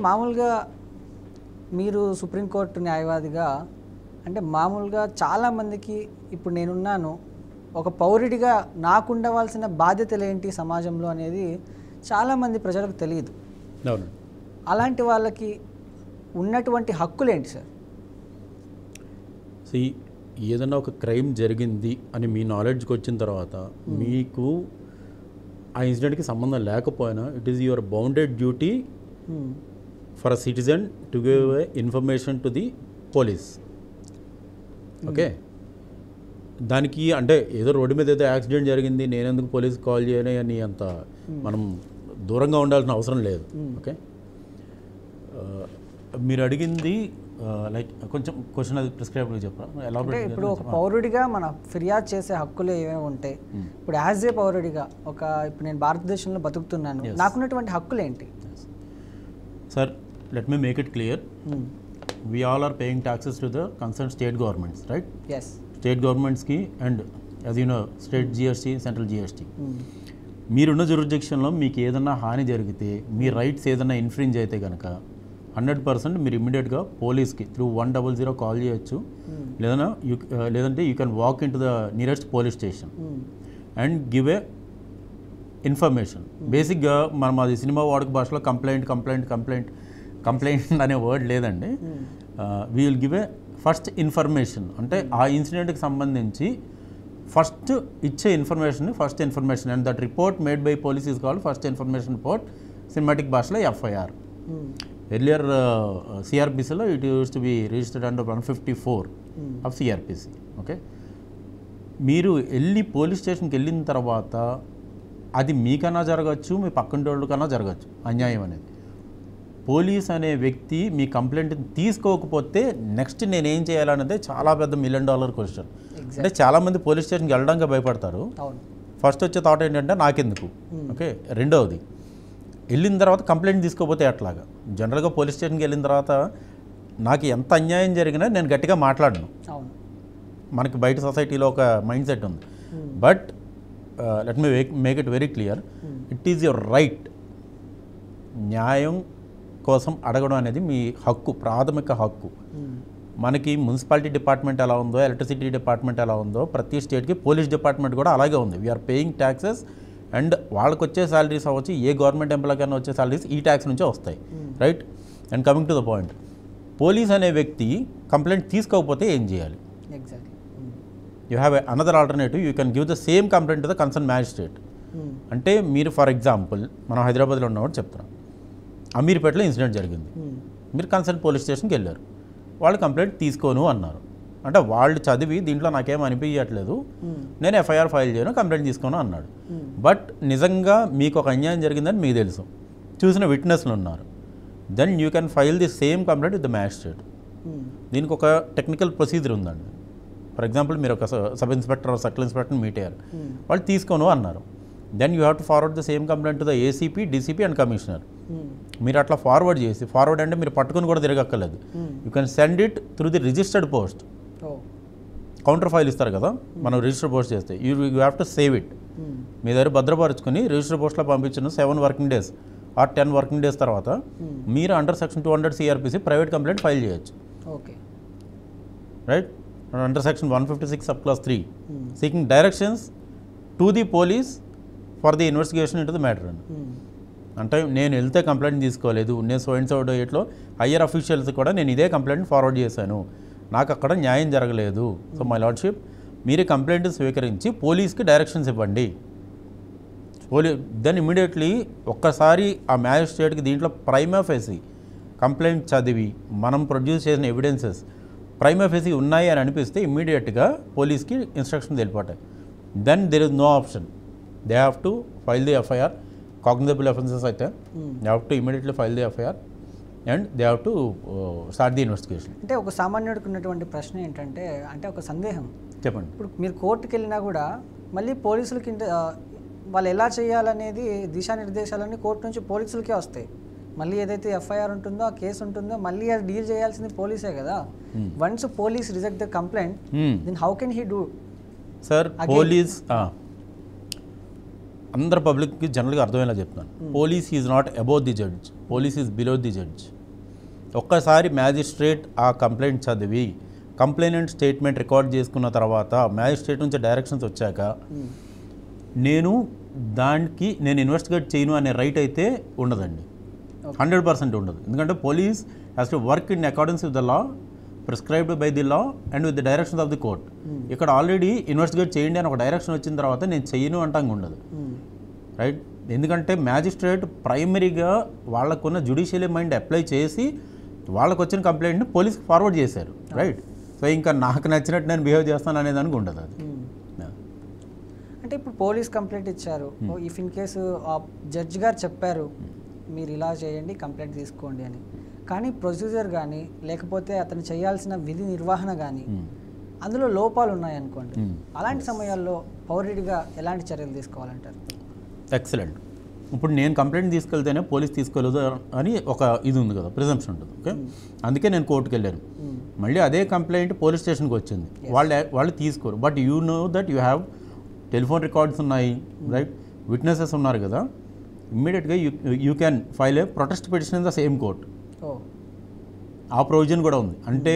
మామూలుగా మీరు సుప్రీంకోర్టు న్యాయవాదిగా అంటే మామూలుగా చాలామందికి ఇప్పుడు నేనున్నాను ఒక పౌరుడిగా నాకు ఉండవలసిన బాధ్యతలు ఏంటి సమాజంలో అనేది చాలామంది ప్రజలకు తెలియదు. అలాంటి వాళ్ళకి ఉన్నటువంటి హక్కులు ఏంటి సార్? ఏదైనా ఒక క్రైమ్ జరిగింది అని మీ నాలెడ్జ్కి వచ్చిన తర్వాత మీకు ఆ ఇన్సిడెంట్కి సంబంధం లేకపోయినా it is your bounded duty for a citizen to give a information to the police. Okay, దానికి అంటే ఏదో రోడ్డు మీద ఏదో యాక్సిడెంట్ జరిగింది నేను ఎందుకు పోలీస్కి కాల్ చేయని అని అంత మనం దూరంగా ఉండాల్సిన అవసరం లేదు. ఓకే, మీరు అడిగింది లైక్ కొంచెం క్వశ్చన్ అది ప్రిస్క్రైబ్గా చెప్పరా ఎలా? ఇప్పుడు ఒక పౌరుడిగా మన ఫిర్యాదు చేసే హక్కులు ఏమేమి ఉంటాయి? ఇప్పుడు యాజ్ ఏ పౌరుడిగా ఇప్పుడు నేను భారతదేశంలో బతుకుతున్నాను, నాకున్నటువంటి హక్కులు ఏంటి? Sir, let me make it clear. We all are paying taxes to the concerned state governments, right? Yes. State governments ki and as you know state GST, central GST. మీరున్న జ్యూరిస్డిక్షన్లో మీకు ఏదైనా హాని జరిగితే మీ రైట్స్ ఏదైనా ఇన్ఫ్రింజ్ అయితే కనుక 100% మీరు ఇమ్మీడియట్గా పోలీస్కి త్రూ 100 కాల్ చేయొచ్చు. లేదంటే you can walk in to the nearest police station and give a information. బేసిక్గా మనం అది సినిమా వాడుక భాషలో కంప్లైంట్ అనే వర్డ్ లేదండి. We will give a first information, అంటే ఆ ఇన్సిడెంట్కి సంబంధించి ఫస్ట్ ఇచ్చే first information and that report made by police is called first information report, cinematic భాషలో ఎఫ్ఐఆర్. ఎర్లియర్ సిఆర్పిసిలో it use to be registered under 154 of CrPC. Okay, మీరు వెళ్ళి police స్టేషన్కి వెళ్ళిన తర్వాత అది మీకన్నా జరగచ్చు, మీ పక్కన వాళ్ళకన్నా జరగచ్చు అన్యాయం అనేది. పోలీస్ అనే వ్యక్తి మీ కంప్లైంట్ తీసుకోకపోతే నెక్స్ట్ నేనేం చేయాలనేది చాలా పెద్ద $1 million క్వశ్చన్. అంటే చాలామంది పోలీస్ స్టేషన్కి వెళ్ళడానికి భయపడతారు. ఫస్ట్ వచ్చే థాట్ ఏంటంటే నాకెందుకు. ఓకే, రెండవది వెళ్ళిన తర్వాత కంప్లైంట్ తీసుకోకపోతే ఎట్లాగా. జనరల్గా పోలీస్ స్టేషన్కి వెళ్ళిన తర్వాత నాకు ఎంత అన్యాయం జరిగినా నేను గట్టిగా మాట్లాడను. మనకి బయట సొసైటీలో ఒక మైండ్ సెట్ ఉంది. But let me make it very clear, it is your right. న్యాయం కోసం అడగడం అనేది మీ హక్కు, ప్రాథమిక హక్కు. మనకి మున్సిపాలిటీ డిపార్ట్మెంట్ ఎలా ఉందో, ఎలక్ట్రిసిటీ డిపార్ట్మెంట్ ఎలా ఉందో, ప్రతి స్టేట్కి పోలీస్ డిపార్ట్మెంట్ కూడా అలాగే ఉంది. వీఆర్ పేయింగ్ ట్యాక్సెస్ అండ్ వాళ్ళకి వచ్చే శాలరీస్ అవ్వచ్చు, ఏ గవర్నమెంట్ ఎంప్లాయ్కైనా వచ్చే శాలరీస్ ఈ ట్యాక్స్ నుంచే వస్తాయి, right? And coming to the point, police అనే వ్యక్తి కంప్లైంట్ తీసుకోకపోతే ఏం చేయాలి? You have another alternative, you can give the same complaint to the concern magistrate. అంటే మీరు ఫర్ ఎగ్జాంపుల్ మనం హైదరాబాద్లో ఉన్నవాడు చెప్తున్నాం, అమీర్పేటలో ఇన్సిడెంట్ జరిగింది, మీరు కన్సర్న్ పోలీస్ స్టేషన్కి వెళ్ళారు, వాళ్ళు కంప్లైంట్ తీసుకోను అన్నారు. అంటే వాళ్ళు చదివి దీంట్లో నాకేం అనిపించట్లేదు, నేను ఎఫ్ఐఆర్ ఫైల్ చేయను, కంప్లైంట్ తీసుకోను అన్నాడు. బట్ నిజంగా మీకు ఒక అన్యాయం జరిగిందని మీకు తెలుసు, చూసిన విట్నెస్లు ఉన్నారు, then you can file the same complaint with the magistrate. దీనికి ఒక టెక్నికల్ ప్రొసీజర్ ఉందండి. ఫర్ ఎగ్జాంపుల్ మీరు ఒక సబ్ ఇన్స్పెక్టర్ సర్కిల్ ఇన్స్పెక్టర్ని మీట్ అయ్యారు, వాళ్ళు తీసుకోను అన్నారు, then you have to forward the same complaint to the ACP, DCP and commissioner. మీరు అట్లా ఫార్వర్డ్ చేసి, ఫార్వర్డ్ అంటే మీరు పట్టుకుని కూడా తిరగక్కర్లేదు, you can send it through the registered post. Counter file ఇస్తారు కదా మనం రిజిస్టర్డ్ పోస్ట్ చేస్తే, you have to save it. మీ దగ్గర భద్రపరుచుకొని రిజిస్టర్డ్ పోస్ట్లో పంపించిన 7 working days or 10 working days తర్వాత మీరు under section 200 CrPC private complaint file చేయొచ్చు. Okay, right? Under section 156 sub clause 3 seeking directions to the police for the investigation into the matter అని. అంటే నేను వెళ్తే కంప్లైంట్ తీసుకోలేదు, నేను సో అండ్ సో డేట్లో హయ్యర్ అఫీషియల్స్ కూడా నేను ఇదే కంప్లైంట్ ఫార్వర్డ్ చేశాను, నాకు అక్కడ న్యాయం జరగలేదు. సో మై లార్డ్షిప్, మీరు కంప్లైంట్ స్వీకరించి పోలీస్కి డైరెక్షన్స్ ఇవ్వండి. దెన్ ఇమీడియట్లీ ఒక్కసారి ఆ మ్యాజిస్ట్రేట్కి దీంట్లో ప్రైమా ఫేసి కంప్లైంట్ చదివి మనం ప్రొడ్యూస్ చేసిన ఎవిడెన్సెస్ ప్రైమా ఫేసి ఉన్నాయి అని అనిపిస్తే ఇమ్మీడియట్గా పోలీస్కి ఇన్స్ట్రక్షన్ తెలిపాటాయి. Then there is no option, they have to file the FIR. Cognizable offences అయితే they have to immediately file the FIR and they have to start the investigation. అంటే ఒక సామాన్యుడికి ఉన్నటువంటి ప్రశ్న ఏంటంటే, అంటే ఒక సందేహం, చెప్పండి. ఇప్పుడు మీరు కోర్టుకి వెళ్ళినా కూడా మళ్ళీ పోలీసులకి వాళ్ళు ఎలా చేయాలనేది దిశానిర్దేశాలన్నీ కోర్టు నుంచి పోలీసులకే వస్తాయి. మళ్ళీ ఏదైతే ఎఫ్ఐఆర్ ఉంటుందో, ఆ కేసు ఉంటుందో, మళ్ళీ అది డీల్ చేయాల్సింది పోలీసే కదా. Once police reject the complaint, then how can he do? Sir, అందరు పబ్లిక్కి జనరల్గా అర్థమయ్యేలా చెప్తాను. Police is not above the judge, police is below the judge. ఒక్కసారి మ్యాజిస్ట్రేట్ ఆ కంప్లైంట్ చదివి కంప్లైనెంట్ స్టేట్మెంట్ రికార్డ్ చేసుకున్న తర్వాత మ్యాజిస్ట్రేట్ నుంచి డైరెక్షన్స్ వచ్చాక నేను ఇన్వెస్టిగేట్ చేయను అనే రైట్ అయితే ఉండదండి, 100% ఉండదు. ఎందుకంటే police has to work in accordance with the law, prescribed by the law and with the directions of the court. ఇక్కడ ఆల్రెడీ ఇన్వెస్టిగేట్ చేయండి అని ఒక డైరెక్షన్ వచ్చిన తర్వాత నేను చెయ్యను అంటాం ఉండదు, రైట్? ఎందుకంటే మ్యాజిస్ట్రేట్ ప్రైమరీగా వాళ్ళకున్న జ్యుడిషియల్ మైండ్ అప్లై చేసి వాళ్ళకు వచ్చిన కంప్లైంట్ని పోలీస్కి ఫార్వర్డ్ చేశారు, రైట్? సో ఇంకా నాకు నచ్చినట్టు నేను బిహేవ్ చేస్తాను అనేదానికి ఉండదు అది. అంటే ఇప్పుడు పోలీస్ కంప్లైంట్ ఇచ్చారు, ఇఫ్ ఇన్ కేసు జడ్జి గారు చెప్పారు మీరు ఇలా చేయండి కంప్లైంట్ తీసుకోండి అని, కానీ ప్రొసీజర్ కానీ లేకపోతే అతను చేయాల్సిన విధి నిర్వహణ కానీ అందులో లోపాలు ఉన్నాయనుకోండి, అలాంటి సమయాల్లో పౌరుడిగా ఎలాంటి చర్యలు తీసుకోవాలంటారు? ఎక్సలెంట్. ఇప్పుడు నేను కంప్లైంట్ తీసుకెళ్తేనే పోలీస్ తీసుకోలేదు అని ఒక ఇది ఉంది కదా, ప్రిజంప్షన్ ఉంటుంది. ఓకే, అందుకే నేను కోర్టుకు వెళ్ళాను. మళ్ళీ అదే కంప్లైంట్ పోలీస్ స్టేషన్కి వచ్చింది, వాళ్ళు తీసుకోరు. But you know that you have telephone records ఉన్నాయి, రైట్? విట్నెసెస్ ఉన్నారు కదా, ఇమ్మీడియట్గా you can file A protest petition in the same court. ఆ ప్రొవిజన్ కూడా ఉంది. అంటే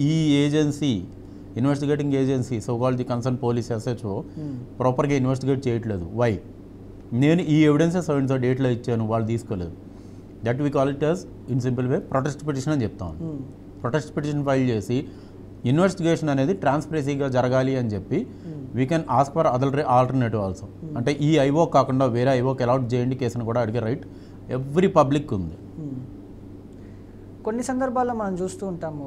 ఈ agency, investigating agency, so called the concern police SHO ప్రాపర్గా ఇన్వెస్టిగేట్ చేయట్లేదు. వై? నేను ఈ ఎవిడెన్సెస్ సో డేట్లో ఇచ్చాను, వాళ్ళు తీసుకోలేదు. That we call it as in simple way protest petition అని చెప్తాను. ప్రొటెస్ట్ పిటిషన్ ఫైల్ చేసి ఇన్వెస్టిగేషన్ అనేది ట్రాన్స్పరెన్సీగా జరగాలి అని చెప్పి we can ask for alternative also. అంటే ఈ ఐఓ కాకుండా వేరే ఐఓకి అలాట్ చేయండి కేసును కూడా అడిగే రైట్ ఎవ్రీ పబ్లిక్ ఉంది. కొన్ని సందర్భాల్లో మనం చూస్తూ ఉంటాము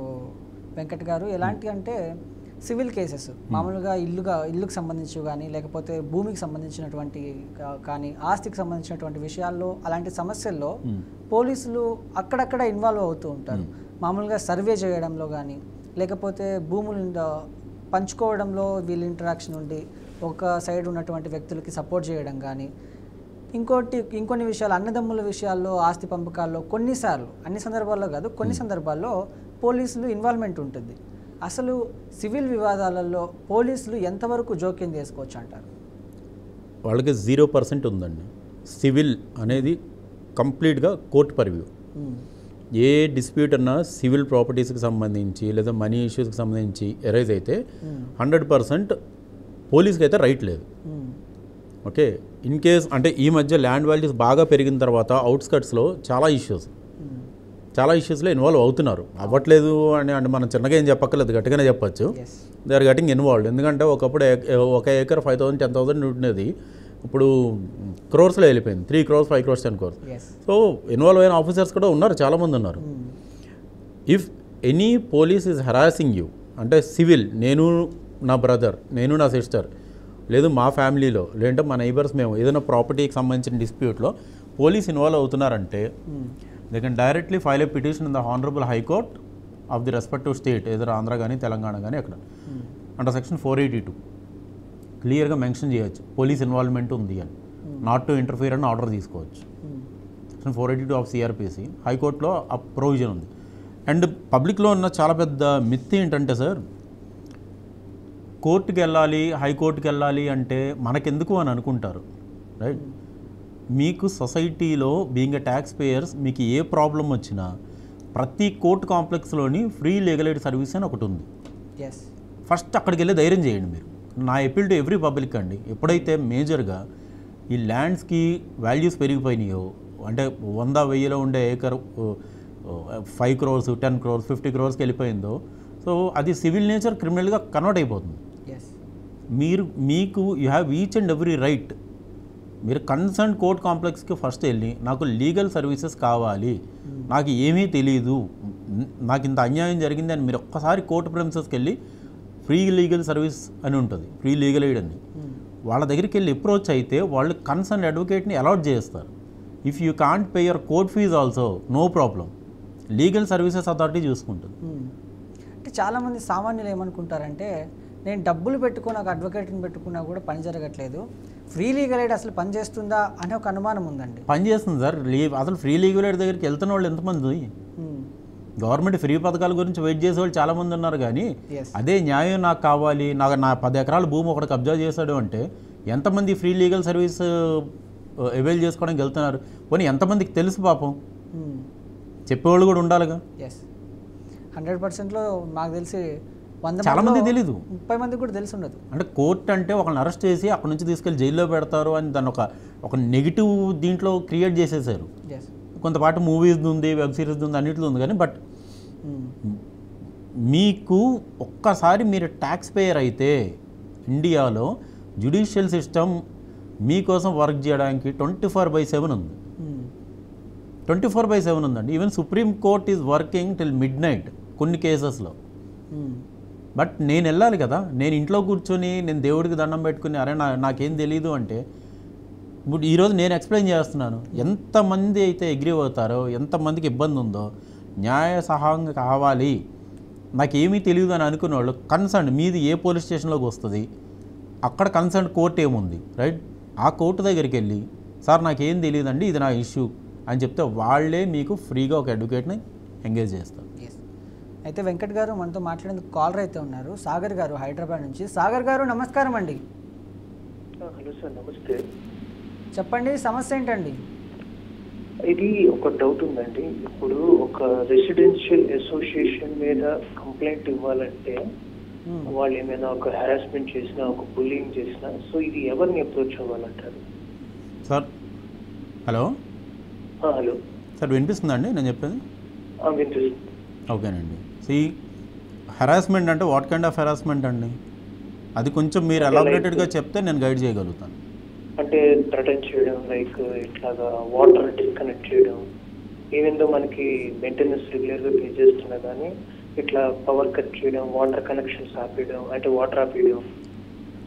వెంకట్ గారు, ఎలాంటి అంటే సివిల్ కేసెస్ మామూలుగా ఇల్లుకు సంబంధించి కానీ లేకపోతే భూమికి సంబంధించినటువంటి కానీ ఆస్తికి సంబంధించినటువంటి విషయాల్లో అలాంటి సమస్యల్లో పోలీసులు అక్కడక్కడ ఇన్వాల్వ్ అవుతూ ఉంటారు. మామూలుగా సర్వే చేయడంలో కానీ లేకపోతే భూములు పంచుకోవడంలో వీళ్ళ ఇంటరాక్షన్ ఉండి ఒక సైడ్ ఉన్నటువంటి వ్యక్తులకి సపోర్ట్ చేయడం కానీ, ఇంకొన్ని విషయాలు అన్నదమ్ముల విషయాల్లో ఆస్తి పంపకాల్లో కొన్నిసార్లు, అన్ని సందర్భాల్లో కాదు కొన్ని సందర్భాల్లో పోలీసులు ఇన్వాల్వ్మెంట్ ఉంటుంది. అసలు సివిల్ వివాదాలలో పోలీసులు ఎంతవరకు జోక్యం చేసుకోవచ్చు అంటారు? వాళ్ళకి 0% ఉందండి. సివిల్ అనేది కంప్లీట్గా కోర్టు పర్వ్యూ. ఏ డిస్ప్యూట్ అన్నా సివిల్ ప్రాపర్టీస్కి సంబంధించి లేదా మనీ ఇష్యూస్కి సంబంధించి ఎరైజ్ అయితే 100% పోలీస్కి అయితే రైట్ లేదు. ఓకే, ఇన్ కేస్ అంటే ఈ మధ్య ల్యాండ్ వాల్యూస్ బాగా పెరిగిన తర్వాత అవుట్స్కట్స్లో చాలా ఇష్యూస్లో ఇన్వాల్వ్ అవుతున్నారు. అవ్వట్లేదు అని అంటే మనం చిన్నగా ఏం చెప్పక్కర్లేదు, గట్టిగానే చెప్పచ్చు. They are getting involved. ఎందుకంటే ఒకప్పుడు ఒక ఏకర్ 5,000 10,000 ఉంటున్నది, ఇప్పుడు క్రోర్స్లో వెళ్ళిపోయింది. 3 crores 5 crores 10 crores. So involve అయిన ఆఫీసర్స్ కూడా ఉన్నారు, చాలామంది ఉన్నారు. If any police is harassing you అంటే సివిల్, నేను నా బ్రదర్, నేను నా సిస్టర్, లేదు మా ఫ్యామిలీలో, లేదంటే మా నైబర్స్, మేము ఏదైనా ప్రాపర్టీకి సంబంధించిన డిస్ప్యూట్లో పోలీస్ ఇన్వాల్వ్ అవుతున్నారంటే they can directly file a petition in the honourable high court of the respective state, ఏదైనా ఆంధ్ర కానీ తెలంగాణ కానీ అక్కడ అండర్ సెక్షన్ 482 క్లియర్గా మెన్షన్ చేయొచ్చు పోలీస్ ఇన్వాల్వ్మెంట్ ఉంది అని, నాట్ టు ఇంటర్ఫియర్ అని ఆర్డర్ తీసుకోవచ్చు. సెక్షన్ 482 ఆఫ్ సిఆర్పిసి హైకోర్టులో ఆ ప్రొవిజన్ ఉంది. అండ్ పబ్లిక్లో ఉన్న చాలా పెద్ద మిత్ ఏంటంటే సార్, కోర్టుకి వెళ్ళాలి, హైకోర్టుకి వెళ్ళాలి అంటే మనకెందుకు అని అనుకుంటారు, రైట్? మీకు సొసైటీలో బీయింగ్ ఎ ట్యాక్స్ పేయర్స్ మీకు ఏ ప్రాబ్లం వచ్చినా ప్రతి కోర్టు కాంప్లెక్స్లోని ఫ్రీ లీగల్ ఎయిడ్ సర్వీస్ అని ఒకటి ఉంది. ఫస్ట్ అక్కడికి వెళ్ళి ధైర్యం చేయండి మీరు. నా అపీల్ టు ఎవ్రీ పబ్లిక్ అండి, ఎప్పుడైతే మేజర్గా ఈ ల్యాండ్స్కి వాల్యూస్ పెరిగిపోయినాయో, అంటే 100,000లో ఉండే ఏకర్ 5 crores 10 crores 50 crores వెళ్ళిపోయిందో, సో అది సివిల్ నేచర్ క్రిమినల్గా కన్వర్ట్ అయిపోతుంది. మీకు you have each and every right. మీరు కన్సర్న్ కోర్ట్ కాంప్లెక్స్కి ఫస్ట్ వెళ్ళి నాకు లీగల్ సర్వీసెస్ కావాలి, నాకు ఏమీ తెలియదు, నాకు ఇంత అన్యాయం జరిగింది అని మీరు ఒక్కసారి కోర్టు ప్రెమిసెస్కి వెళ్ళి ఫ్రీ లీగల్ సర్వీస్ అని ఉంటుంది, ఫ్రీ లీగల్ ఎయిడ్ అని, వాళ్ళ దగ్గరికి వెళ్ళి అప్రోచ్ అయితే వాళ్ళు కన్సర్న్ అడ్వకేట్ని అలాట్ చేస్తారు. If you can't pay your court fees also no problem, legal services authority చూసుకుంటుంది. అంటే చాలామంది సామాన్యులు ఏమనుకుంటారంటే, నేను డబ్బులు పెట్టుకుని ఒక అడ్వకేట్ని పెట్టుకున్నా కూడా పని జరగట్లేదు, ఫ్రీ లీగల్ ఎయిడ్ అసలు పని చేస్తుందా అనే ఒక అనుమానం ఉందండి. పని చేస్తుంది సార్. అసలు ఫ్రీ లీగల్ ఎయిడ్ దగ్గరికి వెళ్తున్న వాళ్ళు ఎంతమంది? గవర్నమెంట్ ఫ్రీ పథకాల గురించి వెయిట్ చేసే వాళ్ళు చాలామంది ఉన్నారు, కానీ అదే న్యాయం నాకు కావాలి, నా 10 ఎకరాల భూమి ఒకటి కబ్జా చేశాడు అంటే ఎంతమంది ఫ్రీ లీగల్ సర్వీస్ అవైల్ చేసుకోవడానికి వెళ్తున్నారు? పోనీ ఎంతమందికి తెలుసు పాపం? చెప్పేవాళ్ళు కూడా ఉండాలిగా. ఎస్, 100%లో నాకు తెలిసి 100 చాలా మంది తెలీదు, 30 మందికి కూడా తెలిసి ఉండదు. అంటే కోర్టు అంటే ఒకరిని అరెస్ట్ చేసి అక్కడ నుంచి తీసుకెళ్ళి జైల్లో పెడతారు అని దాన్ని ఒక నెగిటివ్ దీంట్లో క్రియేట్ చేసేసారు. ఎస్, కొంతపాటు మూవీస్ ఉంది, వెబ్ సిరీస్ ఉంది, అన్నింటిలో ఉంది. కానీ బట్ మీకు ఒక్కసారి మీరు ట్యాక్స్ పేయర్ అయితే ఇండియాలో జ్యుడిషియల్ సిస్టమ్ మీకోసం వర్క్ చేయడానికి 24/7 ఉంది. 24/7 ఉందండి. Even supreme court is working till midnight కొన్ని కేసెస్లో. బట్ నేను వెళ్ళాలి కదా, నేను ఇంట్లో కూర్చొని నేను దేవుడికి దండం పెట్టుకుని అరే నాకేం తెలీదు అంటే ఇప్పుడు ఈరోజు నేను ఎక్స్ప్లెయిన్ చేస్తున్నాను. ఎంతమంది అయితే అగ్రీ అవుతారో, ఎంతమందికి ఇబ్బంది ఉందో, న్యాయ సహాయం కావాలి, నాకేమీ తెలియదు అని అనుకునే వాళ్ళు కన్సర్న్ మీది ఏ పోలీస్ స్టేషన్లోకి వస్తుంది, అక్కడ కన్సర్న్ కోర్టు ఏముంది, రైట్? ఆ కోర్టు దగ్గరికి వెళ్ళి సార్ నాకేం తెలియదండి, ఇది నా ఇష్యూ అని చెప్తే వాళ్ళే మీకు ఫ్రీగా ఒక అడ్వకేట్ని ఎంగేజ్ చేస్తారు. అయితే వెంకట్ గారు మనతో మాట్లాడేందుకు కాలర్ అయితే ఉన్నారు, సాగర్ గారు హైదరాబాద్ నుంచి. సాగర్ గారు నమస్కారం అండి. హలో సార్, నమస్తే. చెప్పండి, సమస్య ఏంటండి? ఇది ఒక డౌట్ ఉందండి. ఇప్పుడు ఒక రెసిడెన్షియల్ అసోసియేషన్ మీద కంప్లైంట్ ఇవ్వాలంటే వాళ్ళు ఏమైనా ఒక హెరాస్మెంట్ చేసినా, ఒక బుల్లింగ్ చేసినా, సో ఇది ఎవరిని అప్రోచ్ అవ్వాలంటారు? Sir hello. హలో సార్ వినిపిస్తుందండి నేను చెప్పేది? వినిపిస్తుంది. ఓకేనండి. హెరాస్మెంట్ అంటే వాట్ కైండ్ ఆఫ్ హెరాస్మెంట్ అండి? అది కొంచెం మీరు ఎలాబరేటెడ్గా చెప్తే నేను గైడ్ చేయగలుగుతాను. అంటే థ్రెటన్ చేయడం, లైక్ ఇట్లాగా వాటర్ డిస్కనెక్ట్ చేయడం, ఈవెన్ దో మనకి మెయింటెనెన్స్ రెగ్యులర్గా పే చేస్తున్నా కానీ ఇట్లా పవర్ కట్ చేయడం, వాటర్ కనెక్షన్స్ ఆపేయడం, అంటే వాటర్ ఆపేయడం,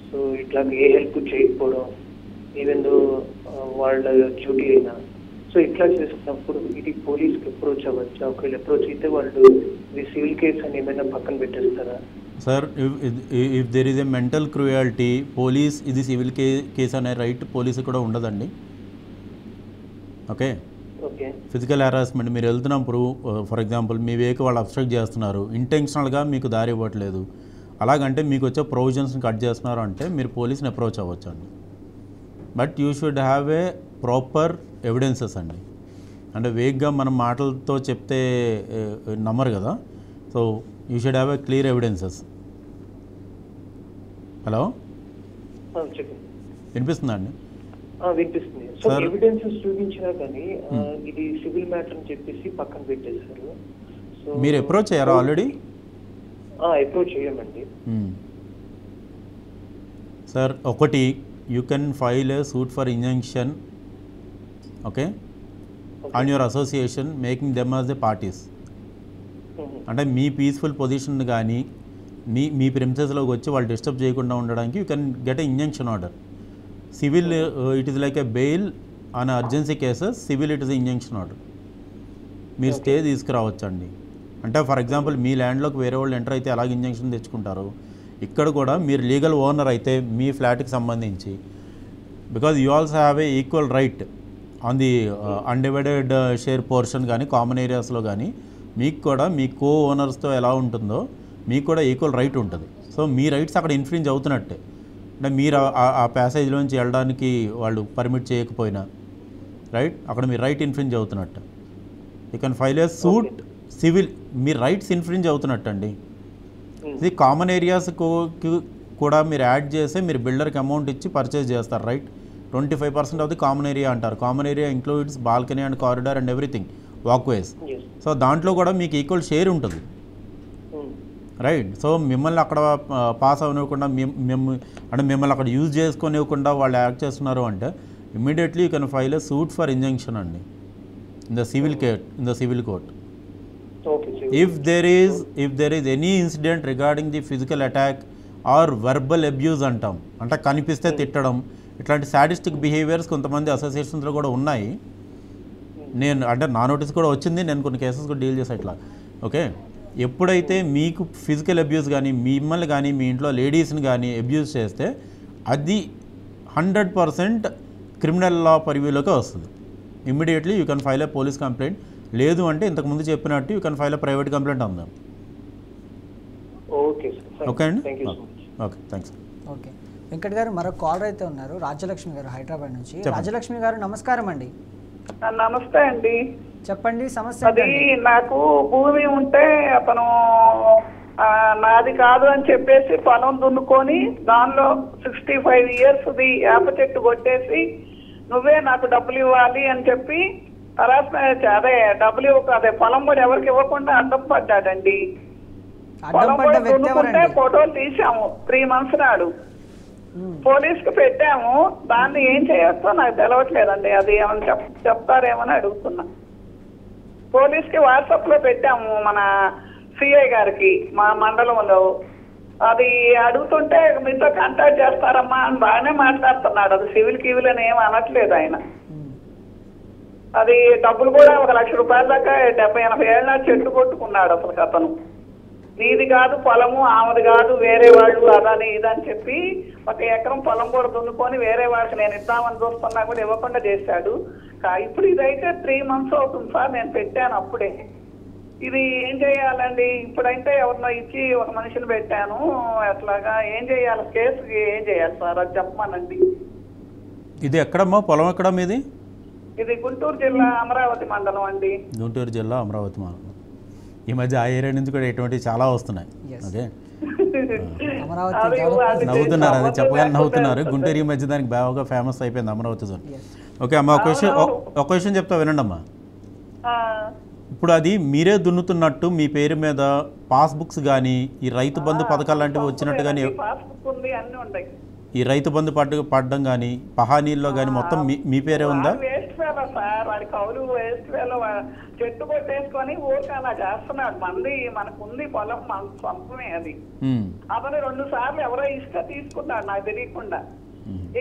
సో ఇట్లా ఏ హెల్ప్ చేయకపోవడం, ఈవెన్ దో వాళ్ళ డ్యూటీ అయినా, సో ఇట్లా చేస్తున్నప్పుడు ఇది పోలీస్కి అప్రోచ్ అవ్వచ్చా? ఒకవేళ అప్రోచ్ అయితే వాళ్ళు ఇది సివిల్ కేసు అని ఏమైనా పక్కన పెట్టేస్తారా? Sir if there is a mental cruelty, police ఇది సివిల్ కేసు అనే రైట్ పోలీసు కూడా ఉండదండి. ఓకే, ఫిజికల్ హెరాస్మెంట్ మీరు వెళ్తున్నప్పుడు ఫర్ ఎగ్జాంపుల్ మీ వేకి వాళ్ళు అబ్స్ట్రక్ట్ చేస్తున్నారు, ఇంటెన్షనల్గా మీకు దారి ఇవ్వట్లేదు, అలాగంటే మీకు వచ్చే ప్రొవిజన్స్ని కట్ చేస్తున్నారు అంటే మీరు పోలీస్ని అప్రోచ్ అవ్వచ్చు అండి. But you should have a proper evidences అండి. అంటే వేగ్గా మనం మాటలతో చెప్తే నమ్మరు కదా, so you should have a clear evidences. Hello వినిపిస్తుందా అండి? వినిపిస్తుంది. సో ఎవిడెన్సెస్ చూపించినా కానీ ఇది సివిల్ మ్యాటర్ అని చెప్పేసి పక్కన పెట్టేశారు. సో మీరు అప్రోచ్ అయ్యారా ఆల్రెడీ? అప్రోచ్ చేయమండి సార్. ఒకటి, you can file A suit for injunction, okay, on your association making them as the parties. అంటే మీ పీస్ఫుల్ పొజిషన్ కానీ మీ ప్రిమిసెస్లోకి వచ్చి వాళ్ళు డిస్టర్బ్ చేయకుండా ఉండడానికి you can get a injunction order. Civil it is like a bail on urgency cases, civil it is injunction order. మీరు stay తీసుకురావచ్చండి. అంటే for example మీ ల్యాండ్లోకి వేరే వాళ్ళు ఎంటర్ అయితే ఎలాగ ఇంజంక్షన్ తెచ్చుకుంటారు, ఇక్కడ కూడా మీరు లీగల్ ఓనర్ అయితే మీ ఫ్లాట్కి సంబంధించి, because you also have a equal right on the undivided share portion కానీ కామన్ ఏరియాస్లో కానీ మీకు కూడా మీ కో ఓనర్స్తో ఎలా ఉంటుందో మీకు కూడా ఈక్వల్ రైట్ ఉంటుంది. సో మీ రైట్స్ అక్కడ ఇన్ఫ్రింజ్ అవుతున్నట్టే. అంటే మీరు ఆ ప్యాసేజ్లోంచి వెళ్ళడానికి వాళ్ళు పర్మిట్ చేయకపోయినా రైట్, అక్కడ మీ రైట్ ఇన్ఫ్రింజ్ అవుతున్నట్టు. You can file A suit civil, me rights infringe అవుతున్నట్టు అండి. ఇది కామన్ ఏరియాస్ కూడా మీరు యాడ్ చేస్తే మీరు బిల్డర్కి అమౌంట్ ఇచ్చి పర్చేజ్ చేస్తారు, right? 25% of the common area అంటారు. Common area includes balcony and corridor and everything, walkways. So దాంట్లో కూడా మీకు ఈక్వల్ షేర్ ఉంటుంది, రైట్? సో మిమ్మల్ని అక్కడ పాస్ అవ్వనివ్వకుండా అంటే మిమ్మల్ని అక్కడ యూజ్ చేసుకోనివ్వకుండా వాళ్ళు యాక్ట్ చేస్తున్నారు అంటే immediately you can file a suit for injunction అండి in the civil court. If there is any incident regarding the physical attack or verbal abuse అంటాం, అంటే కనిపిస్తే తిట్టడం, ఇట్లాంటి సాడిస్టిక్ బిహేవియర్స్ కొంతమంది అసోసియేషన్స్లో కూడా ఉన్నాయి. నేను అంటే నా నోటీస్ కూడా వచ్చింది, నేను కొన్ని కేసెస్ కూడా డీల్ చేసా ఇట్లా. ఓకే, ఎప్పుడైతే మీకు ఫిజికల్ అబ్యూస్ కానీ మిమ్మల్ని కానీ మీ ఇంట్లో లేడీస్ని కానీ అబ్యూస్ చేస్తే అది 100% క్రిమినల్ లా పరివ్యూలోకి వస్తుంది. Immediately you can file A police complaint. లేదు అంటే ఇంతకుముందు చెప్పినట్టు you can file a private complaint on them. Okay అండి, ఓకే థ్యాంక్స్. ఓకే వెంకట్ గారు మరొక కాలర్ అయితే ఉన్నారు, రాజ్యలక్ష్మి గారు హైదరాబాద్ నుంచి. రాజ్యలక్ష్మి గారు నమస్కారం అండి. నమస్తే అండి. చెప్పండి సమస్య. అది నాకు భూమి ఉంటే అతను నాది కాదు అని చెప్పేసి పొలం దున్నుకొని దానిలో 65 years వేప చెట్టు కొట్టేసి నువ్వే నాకు డబ్బులు ఇవ్వాలి అని చెప్పి అదే డబ్బులు అదే పొలం కూడా ఎవరికి ఇవ్వకుండా అడ్డం పడ్డాడండి. పొలం కూడా దున్నుకుంటే ఫోటోలు తీసాము 3 months నాడు పోలీసుకు పెట్టాము. దాన్ని ఏం చేయొచ్చో నాకు తెలవట్లేదండి. అది ఏమైనా చెప్తారేమని అడుగుతున్నా. పోలీస్కి వాట్సాప్ లో పెట్టాము మన సిఐ గారికి మా మండలంలో. అది అడుగుతుంటే మీతో కాంటాక్ట్ చేస్తారమ్మా అని బాగానే మాట్లాడుతున్నాడు. అది సివిల్ కివిల్ అని ఏం అనట్లేదు ఆయన. అది డబ్బులు కూడా 1 లక్ష రూపాయల దాకా 70-80 ఏళ్ళ చెట్లు కొట్టుకున్నాడు అసలు అతను. నీది కాదు పొలము, ఆమెది కాదు, వేరే వాళ్ళు అదని ఇదని చెప్పి 1 ఎకరం పొలం కూడా దున్నుకొని వేరే వాళ్ళకి నేను ఇద్దామని చూస్తున్నా కూడా ఇవ్వకుండా చేశాడు. ఇప్పుడు ఇదైతే 3 months అవుతుంది సార్, నేను పెట్టాను అప్పుడే. ఇది ఏం చేయాలండి? ఇప్పుడైతే ఎవరినో ఇచ్చి ఒక మనిషిని పెట్టాను. అట్లాగా ఏం చేయాలి? కేసుకి ఏం చేయాలి సార్ అది చెప్పమానండి. ఇది ఎక్కడమ్మా పొలం? ఎక్కడ మీది? ఇది గుంటూరు జిల్లా అమరావతి మండలం అండి. గుంటూరు జిల్లా అమరావతి మండలం. ఈ మధ్య ఆ ఏరియా నుంచి కూడా ఎటువంటి చాలా వస్తున్నాయి. ఓకే, నవ్వుతున్నారు, అది చెప్పగానే నవ్వుతున్నారు. గుంటూరు ఈ మధ్య దానికి బాగా ఫేమస్ అయిపోయింది అమరావతి జోన్. ఓకే అమ్మా, ఒక విషయం చెప్తా వినండి అమ్మా. ఇప్పుడు అది మీరే దున్నుతున్నట్టు మీ పేరు మీద పాస్బుక్స్ కానీ ఈ రైతు బంధు పథకాలు లాంటివి వచ్చినట్టు కానీ ఈ రైతు బంధు పడడం కానీ పహానీల్లో కానీ మొత్తం మీ పేరే ఉందా? చెట్టు కొట్టేసుకొని ఊరికి అలా చేస్తున్నాడు. మనకు ఉంది పొలం, మన సొంతమే అది. అతను 2 సార్లు ఎవరో ఇస్తే తీసుకున్నాడు నాకు తెలియకుండా.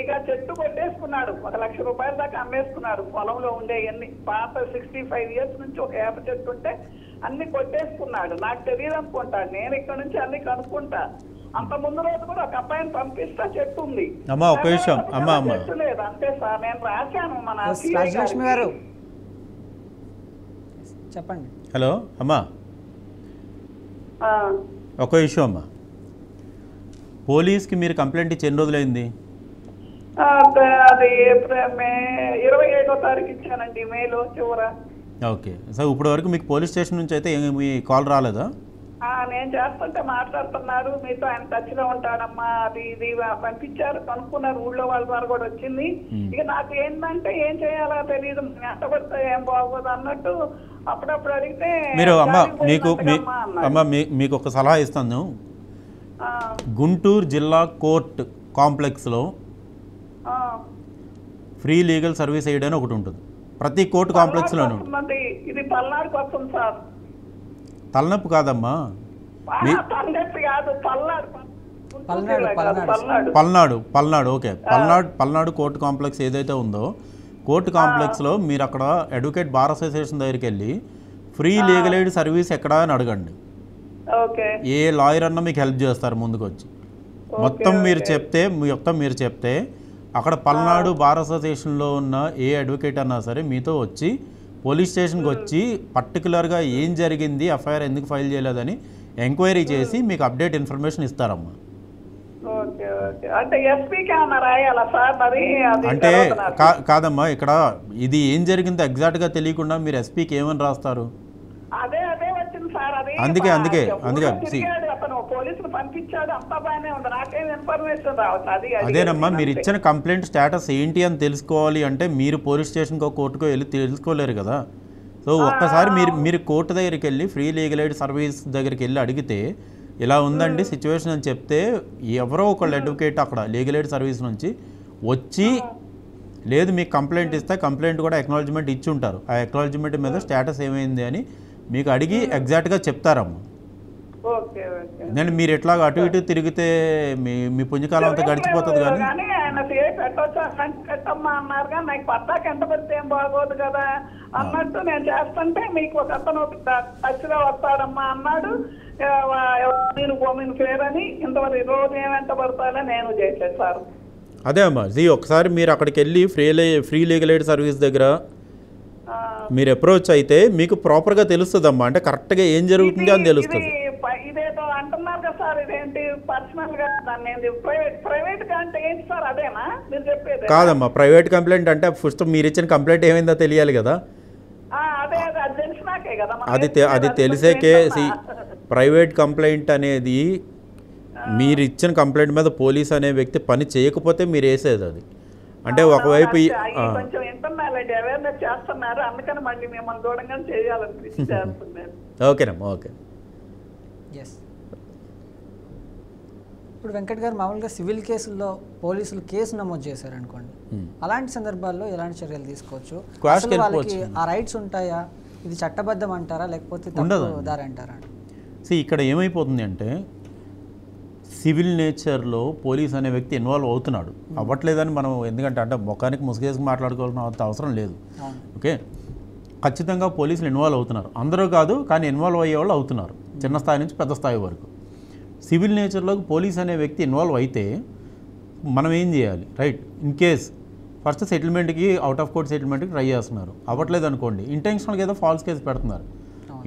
ఇక చెట్టు కొట్టేసుకున్నాడు, 1 లక్ష రూపాయల దాకా అమ్మేసుకున్నాడు. పొలంలో ఉండే ఎన్ని పాత 65 years నుంచి ఒక వేప చెట్టు ఉంటే అన్ని కొట్టేసుకున్నాడు. నాకు తెలియదు అనుకుంటాడు. నేను ఇక్కడ నుంచి అన్ని కనుక్కుంటా. అంత ముందు రోజు కూడా ఒక అబ్బాయిని పంపిస్తా చెట్టు ఉంది. చెట్టు లేదు అంతే సార్. నేను రాశాను మన రాజలక్ష్మి గారు చెప్పండి. హలో అమ్మా, ఒక విషయం అమ్మా, పోలీస్కి మీరు కంప్లైంట్ ఇచ్చి ఎన్ని రోజులైంది? అది 27వ తారీఖు ఇచ్చానండి, మేలో చివర. ఓకే, సో ఇప్పటి వరకు మీకు పోలీస్ స్టేషన్ నుంచి అయితే మీ కాల్ రాలేదా? నేను చేస్తుంటే మాట్లాడుతున్నారు, మీతో ఆయన టచ్ లో ఉంటాడమ్మా అది ఇది పంపించారు, కనుక్కున్నారు. ఊళ్ళో వాళ్ళ ద్వారా కూడా వచ్చింది. ఇక నాకు ఏంటంటే ఏం చేయాలో తెలియదు, ఎంత పడితే ఏం బాగోదు అన్నట్టు అప్పుడప్పుడు అడిగితే మీరు మీకు ఒక సలహా ఇస్తాను. గుంటూరు జిల్లా కోర్ట్ కాంప్లెక్స్లో ఫ్రీ లీగల్ సర్వీస్ ఎయిడ్ అని ఒకటి ఉంటుంది. ప్రతి కోర్టు కాంప్లెక్స్లోనూ. ఇది పల్నాడుకి వస్తుంది సార్. తలనొప్పి కాదమ్మా, Palnadu. Okay, Palnadu court complex ఏదైతే ఉందో కోర్టు కాంప్లెక్స్లో మీరు అక్కడ అడ్వకేట్ బార్ అసోసియేషన్ దగ్గరికి వెళ్ళి ఫ్రీ లీగల్ ఎయిడ్ సర్వీస్ ఎక్కడా అని అడగండి. ఏ లాయర్ అన్నా మీకు హెల్ప్ చేస్తారు ముందుకు వచ్చి. మొత్తం మీరు చెప్తే అక్కడ పల్నాడు బార్ అసోసియేషన్లో ఉన్న ఏ అడ్వకేట్ అన్నా సరే మీతో వచ్చి పోలీస్ స్టేషన్కి వచ్చి పర్టికులర్గా ఏం జరిగింది, ఎఫ్ఐఆర్ ఎందుకు ఫైల్ చేయలేదని ఎంక్వైరీ చేసి మీకు అప్డేట్ ఇన్ఫర్మేషన్ ఇస్తారమ్మా. అంటే కాదమ్మా, ఇక్కడ ఇది ఏం జరిగిందో ఎగ్జాక్ట్గా తెలియకుండా మీరు ఎస్పీకి ఏమని రాస్తారు? అందుకే అదేనమ్మా, మీరు ఇచ్చిన కంప్లైంట్ స్టేటస్ ఏంటి అని తెలుసుకోవాలి అంటే మీరు పోలీస్ స్టేషన్కో కోర్టుకో వెళ్ళి తెలుసుకోలేరు కదా. సో ఒక్కసారి మీరు కోర్టు దగ్గరికి వెళ్ళి ఫ్రీ లీగల్ ఎయిడ్ సర్వీస్ దగ్గరికి వెళ్ళి అడిగితే ఇలా ఉందండి సిచ్యువేషన్ అని చెప్తే ఎవరో ఒకళ్ళు అడ్వకేట్ అక్కడ లీగల్ ఎయిడ్ సర్వీస్ నుంచి వచ్చి లేదు మీకు కంప్లైంట్ ఇస్తే కంప్లైంట్ కూడా అక్నాలజ్మెంట్ ఇచ్చి ఉంటారు. ఆ అక్నాలజ్మెంట్ మీద స్టేటస్ ఏమైంది అని మీకు అడిగి ఎగ్జాక్ట్గా చెప్తారమ్మా. నేను మీరు ఎట్లాగా అటు ఇటు తిరిగితే మీ పుణ్యకాలం అంతా గడిచిపోతుంది. కానీ ఆయన పెట్టమ్మా అన్నారు కానీ నాకు పట్టాకి ఎంత పెడితే ఏం బాగోదు కదా అన్నట్టు నేను చేస్తుంటే మీకు ఒక అతను టచ్లో వస్తాడమ్మా అన్నాడు. నేను పేరు అని ఇంతవరకు రోజు ఏమెంత పడతానని నేను చేశాను సార్. అదే అమ్మా, ఒకసారి మీరు అక్కడికి వెళ్ళి ఫ్రీ లీగల్ ఎయిడ్ సర్వీస్ దగ్గర మీరు అప్రోచ్ అయితే మీకు ప్రాపర్గా తెలుస్తుంది అమ్మా. అంటే కరెక్ట్గా ఏం జరుగుతుంది అని తెలుస్తుంది. ఇదేదో అంటున్నారు కదా సార్ ఇదేంటి పర్సనల్ గా దాన్ని ఏంది ప్రైవేట్ గా అంటే ఏంటి సార్ అదేనా మీరు చెప్పేది? కాదమ్మా, ప్రైవేట్ కంప్లైంట్ అంటే ఫస్ట్ మీరు ఇచ్చిన కంప్లైంట్ ఏమైందో తెలియాలి కదా. అదే అదే అది తెలిసినాకే కదా మనం అది తెలిసేకే ప్రైవేట్ కంప్లైంట్ అనేది మీరు ఇచ్చిన కంప్లైంట్ మీద పోలీస్ అనే వ్యక్తి పని చేయకపోతే మీరు వేసేది అది. అంటే ఒకవైపు కొంచెం ఇంటర్నల్ అవేర్నెస్ చేస్తున్నారు, అందుకని మళ్ళీ మిమ్మల్ని దూరంగా చేయాలనిపించి చేస్తున్నారు. ఓకేనమ్మా, ఓకే. ఎస్. ఇప్పుడు వెంకట్ గారు మామూలుగా సివిల్ కేసుల్లో పోలీసులు కేసు నమోదు చేశారు అనుకోండి, అలాంటి సందర్భాల్లో ఎలాంటి చర్యలు తీసుకోవచ్చు? అసలు వాళ్ళకి ఆ రైట్స్ ఉంటాయా? ఇది చట్టబద్ధం అంటారా లేకపోతే తప్పుదారి అంటారా? ఇక్కడ ఏమైపోతుంది అంటే సివిల్ నేచర్లో పోలీస్ అనే వ్యక్తి ఇన్వాల్వ్ అవుతున్నాడు, అవ్వట్లేదని మనం ఎందుకంటే అంటే ముఖానికి ముసుగేసుకు మాట్లాడుకోవాల్సిన అవసరం లేదు. ఓకే, ఖచ్చితంగా పోలీసులు ఇన్వాల్వ్ అవుతున్నారు, అందరూ కాదు కానీ ఇన్వాల్వ్ అయ్యే వాళ్ళు అవుతున్నారు, చిన్న స్థాయి నుంచి పెద్ద స్థాయి వరకు. సివిల్ నేచర్లోకి పోలీస్ అనే వ్యక్తి ఇన్వాల్వ్ అయితే మనం ఏం చేయాలి? రైట్, ఇన్ కేస్ ఫస్ట్ సెటిల్మెంట్కి అవుట్ ఆఫ్ కోర్ట్ సెటిల్మెంట్కి ట్రై చేస్తున్నారు, అవ్వట్లేదు అనుకోండి, ఇంటెన్షనల్గా ఏదో ఫాల్స్ కేసు పెడుతున్నారు,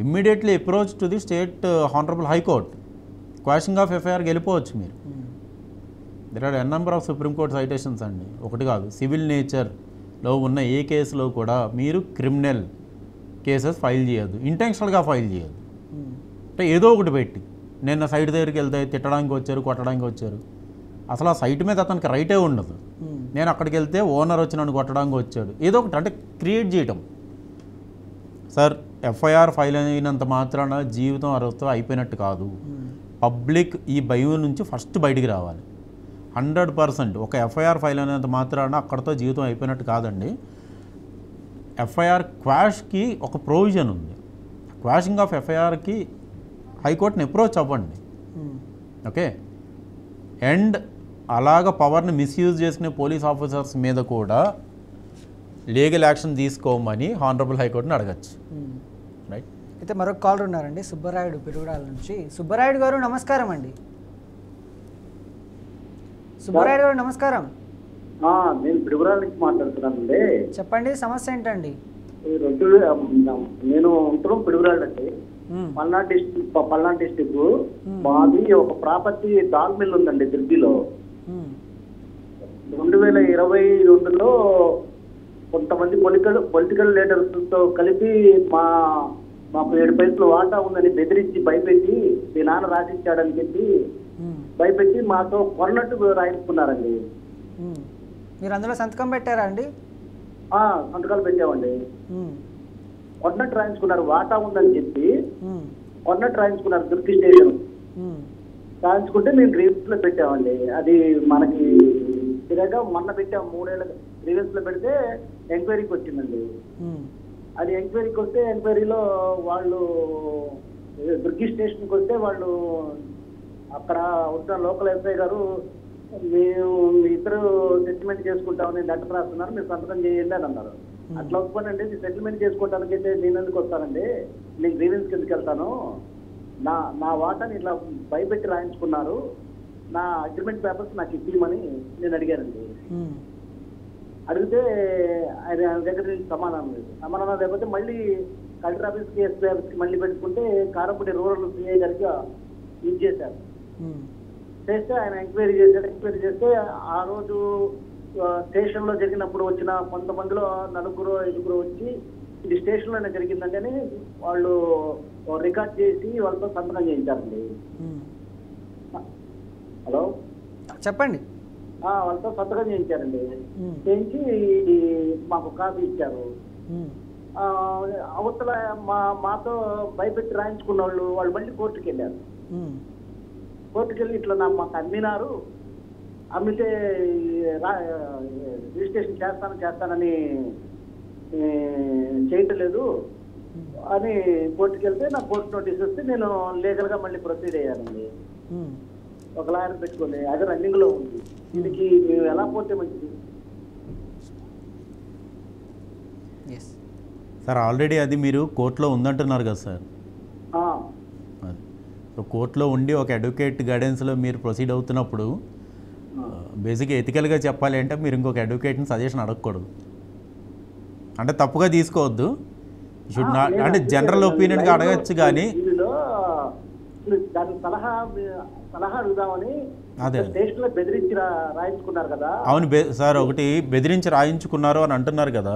immediately approach to the state honourable high court, quashing of ఎఫ్ఐఆర్కి వెళ్ళిపోవచ్చు మీరు. There are n number of supreme court citations అండి, ఒకటి కాదు. సివిల్ నేచర్లో ఉన్న ఏ కేసులో కూడా మీరు క్రిమినల్ కేసెస్ ఫైల్ చేయొద్దు, ఇంటెన్షనల్గా ఫైల్ చేయొద్దు. అంటే ఏదో ఒకటి పెట్టి నిన్న సైట్ దగ్గరికి వెళ్తే తిట్టడానికి వచ్చారు, కొట్టడానికి వచ్చారు, అసలు ఆ సైట్ మీద అతనికి రైటే ఉండదు. నేను అక్కడికి వెళ్తే ఓనర్ వచ్చి నన్ను కొట్టడానికి వచ్చాడు, ఏదో ఒకటి అంటే క్రియేట్ చేయటం. సార్, ఎఫ్ఐఆర్ ఫైల్ అయినంత మాత్రాన జీవితం అరవతో అయిపోయినట్టు కాదు. పబ్లిక్ ఈ భయం నుంచి ఫస్ట్ బయటికి రావాలి. 100% ఒక ఎఫ్ఐఆర్ ఫైల్ అయినంత మాత్రాన అక్కడితో జీవితం అయిపోయినట్టు కాదండి. ఎఫ్ఐఆర్ క్వాష్కి ఒక ప్రొవిజన్ ఉంది, క్వాషింగ్ ఆఫ్ ఎఫ్ఐఆర్కి హైకోర్టుని అప్రోచ్ అవ్వండి. ఓకే, అండ్ అలాగ పవర్ని మిస్యూజ్ చేసుకునే పోలీస్ ఆఫీసర్స్ మీద కూడా లీగల్ యాక్షన్ తీసుకోమని హానరబుల్ హైకోర్టుని అడగచ్చు. రైట్. అయితే మరొక కాలర్ ఉన్నారండి, సుబ్బరాయుడు పిడుగురాల నుంచి. సుబ్బరాయుడు గారు నమస్కారం అండి. సుబ్బరాయుడు గారు నమస్కారం. నేను పిడుగురాల నుంచి మాట్లాడుతున్నానండి. చెప్పండి, సమస్య ఏంటండి? నేను ఉంటున్నాం పిడుగురాళ్ళు అండి, పల్నాడు డిస్టిక్. మాది ఒక ప్రాపర్టీ దాల్ మిల్ ఉందండి ఢిల్లీలో. 2022లో కొంతమంది పొలిటికల్ లీడర్స్తో కలిపి మాకు 7 పైసలు వాటా ఉందని బెదిరించి భయపెట్టి మీ నాన్న రాసిచ్చాడని చెప్పి భయపెట్టి మాతో కొన్నట్టు రాయించుకున్నారండి. మీరు అందులో సంతకం పెట్టారా అండి? సంతకాలు పెట్టామండి. కొన్నట్టు రాయించుకున్నారు, వాటా ఉందని చెప్పి కొన్నట్టు రాయించుకున్నారు. దుర్గి స్టేషన్ రాయించుకుంటే మేము గ్రీవెన్స్ లో పెట్టామండి. అది మనకి తిరగా మొన్న పెట్టాం, 3 ఏళ్ళ గ్రీవెన్స్ లో పెడితే ఎంక్వైరీకి వచ్చిందండి. అది ఎంక్వైరీకి వస్తే ఎంక్వైరీలో వాళ్ళు దుర్గి స్టేషన్కి వస్తే వాళ్ళు అక్కడ వచ్చిన లోకల్ ఎస్ఐ గారు మేము మీ ఇద్దరు సెటిల్మెంట్ చేసుకుంటామని లెటర్ రాస్తున్నారు, మీరు సంతకం చేయండి అని అన్నారు. అట్లా ఒప్పుకోనండి, సెటిల్మెంట్ చేసుకోవడానికి అయితే నేను ఎందుకు వస్తానండి, నేను గ్రీవెన్స్ కిందకి వెళ్తాను, నా వాటాని ఇట్లా భయపెట్టి రాయించుకున్నారు, నా అగ్రిమెంట్ పేపర్స్ నాకు ఇవ్వమని నేను అడిగానండి. అడిగితే ఆయన దగ్గర నుంచి సమాధానం లేకపోతే మళ్ళీ కలెక్టర్ ఆఫీస్కి ఎస్పీ ఆఫీస్కి మళ్ళీ పెట్టుకుంటే కారంపూడి రూరల్ సిఐ గారికి ఇది చేశారు. చేస్తే ఆయన ఎంక్వైరీ చేశాడు. ఎంక్వైరీ చేస్తే ఆ రోజు స్టేషన్లో జరిగినప్పుడు వచ్చిన కొంతమందిలో 4-5 వచ్చి ఇది స్టేషన్లోనే జరిగిందంటే వాళ్ళు రికార్డ్ చేసి వాళ్ళతో సంతకం చేయించారండి. హలో, చెప్పండి. వాళ్ళతో సంతకం చేయించారండి. చేయించి మాకు కాపీ ఇచ్చారు. అవతల మాతో భయపెట్టి రాయించుకున్న వాళ్ళు మళ్ళీ కోర్టుకి వెళ్ళారు. కోర్టుకి వెళ్ళి ఇట్లా మాకు అమ్మినారు, అమ్మితే రిజిస్ట్రేషన్ చేస్తానని చేయట్లేదు అని కోర్టుకి వెళ్తే నాకు కోర్టు నోటీస్ వస్తే నేను లీగల్గా మళ్ళీ ప్రొసీడ్ అయ్యానండి. ఒక లాయర్ పెట్టుకోండి, అది రన్నింగ్ లో ఉంది. దీనికి మేము ఎలా పోతే మంచిది? సార్, ఆల్రెడీ అది మీరు కోర్టులో ఉందంటున్నారు కదా సార్. సో కోర్టులో ఉండి ఒక అడ్వకేట్ గైడెన్స్లో మీరు ప్రొసీడ్ అవుతున్నప్పుడు బేసిక్గా ఎథికల్గా చెప్పాలి అంటే మీరు ఇంకొక అడ్వకేట్ని సజెషన్ అడగకూడదు. అంటే తప్పుగా తీసుకోవద్దు, షుడ్ నాట్, అంటే జనరల్ ఒపీనియన్గా అడగచ్చు. కానీ దాని సలహా సలహా అడుగుదామని అదే. స్టేషన్లో బెదిరించి రాయించుకున్నారు కదా. అవును సార్, ఒకటి బెదిరించి రాయించుకున్నారు అని అంటున్నారు కదా.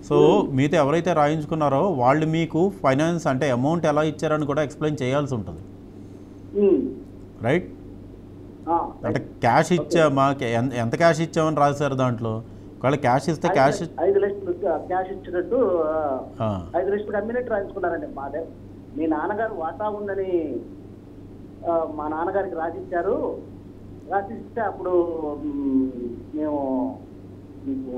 సో మీతో ఎవరైతే రాయించుకున్నారో వాళ్ళు మీకు ఫైనాన్స్ అంటే అమౌంట్ ఎలా ఇచ్చారని కూడా ఎక్స్ప్లెయిన్ చేయాల్సి ఉంటుంది, రైట్? అంటే క్యాష్ ఇచ్చామా, ఎంత క్యాష్ ఇచ్చామని రాశారు దాంట్లో. ఒకవేళ క్యాష్ ఇస్తే క్యాష్ 5 లక్షలు క్యాష్ ఇచ్చినట్టు 5 లక్షలకు అమ్మినట్టు రాయించుకున్నారండి. మాదే మీ నాన్నగారు వాటా ఉందని మా నాన్నగారికి రాసిచ్చారు. రాసిస్తే అప్పుడు మేము మీకు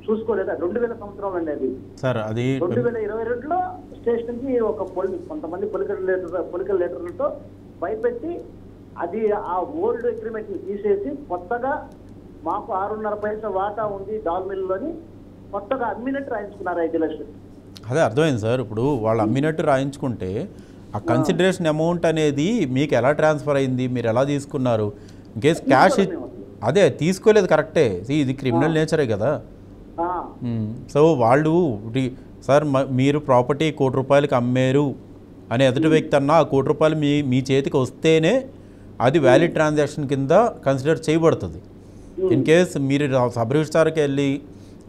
చూసుకోలేదు. 2000 సంవత్సరం అండి అది. సార్ అది 2022లో స్టేషన్కి ఒక కొంతమంది పొలిటికల్ లీడర్లతో భయపెట్టి అది ఆ ఓల్డ్ అగ్రిమెంట్ ని తీసేసి కొత్తగా మాకు 6.5 పైసా వాటా ఉంది డాల్ మిల్లులోని కొత్తగా అమ్మినట్టు రాయించుకున్నారు 5 లక్షలు. అదే అర్థమైంది సార్. ఇప్పుడు వాళ్ళు అమ్మినట్టు రాయించుకుంటే ఆ కన్సిడరేషన్ అమౌంట్ అనేది మీకు ఎలా ట్రాన్స్ఫర్ అయింది, మీరు ఎలా తీసుకున్నారు? ఇన్కేస్ క్యాష్ అదే తీసుకోలేదు, కరెక్టే. ఇది క్రిమినల్ నేచరే కదా. సో వాళ్ళు సార్ మీరు ప్రాపర్టీ ₹1,00,00,000 అమ్మారు అని ఎదుటి వ్యక్తి అన్నా ఆ ₹1,00,00,000 మీ చేతికి వస్తేనే అది వ్యాలిడ్ ట్రాన్సాక్షన్ కింద కన్సిడర్ చేయబడుతుంది. ఇన్ కేస్ మీరు సబ్ రిజిస్ట్రార్కి వెళ్ళి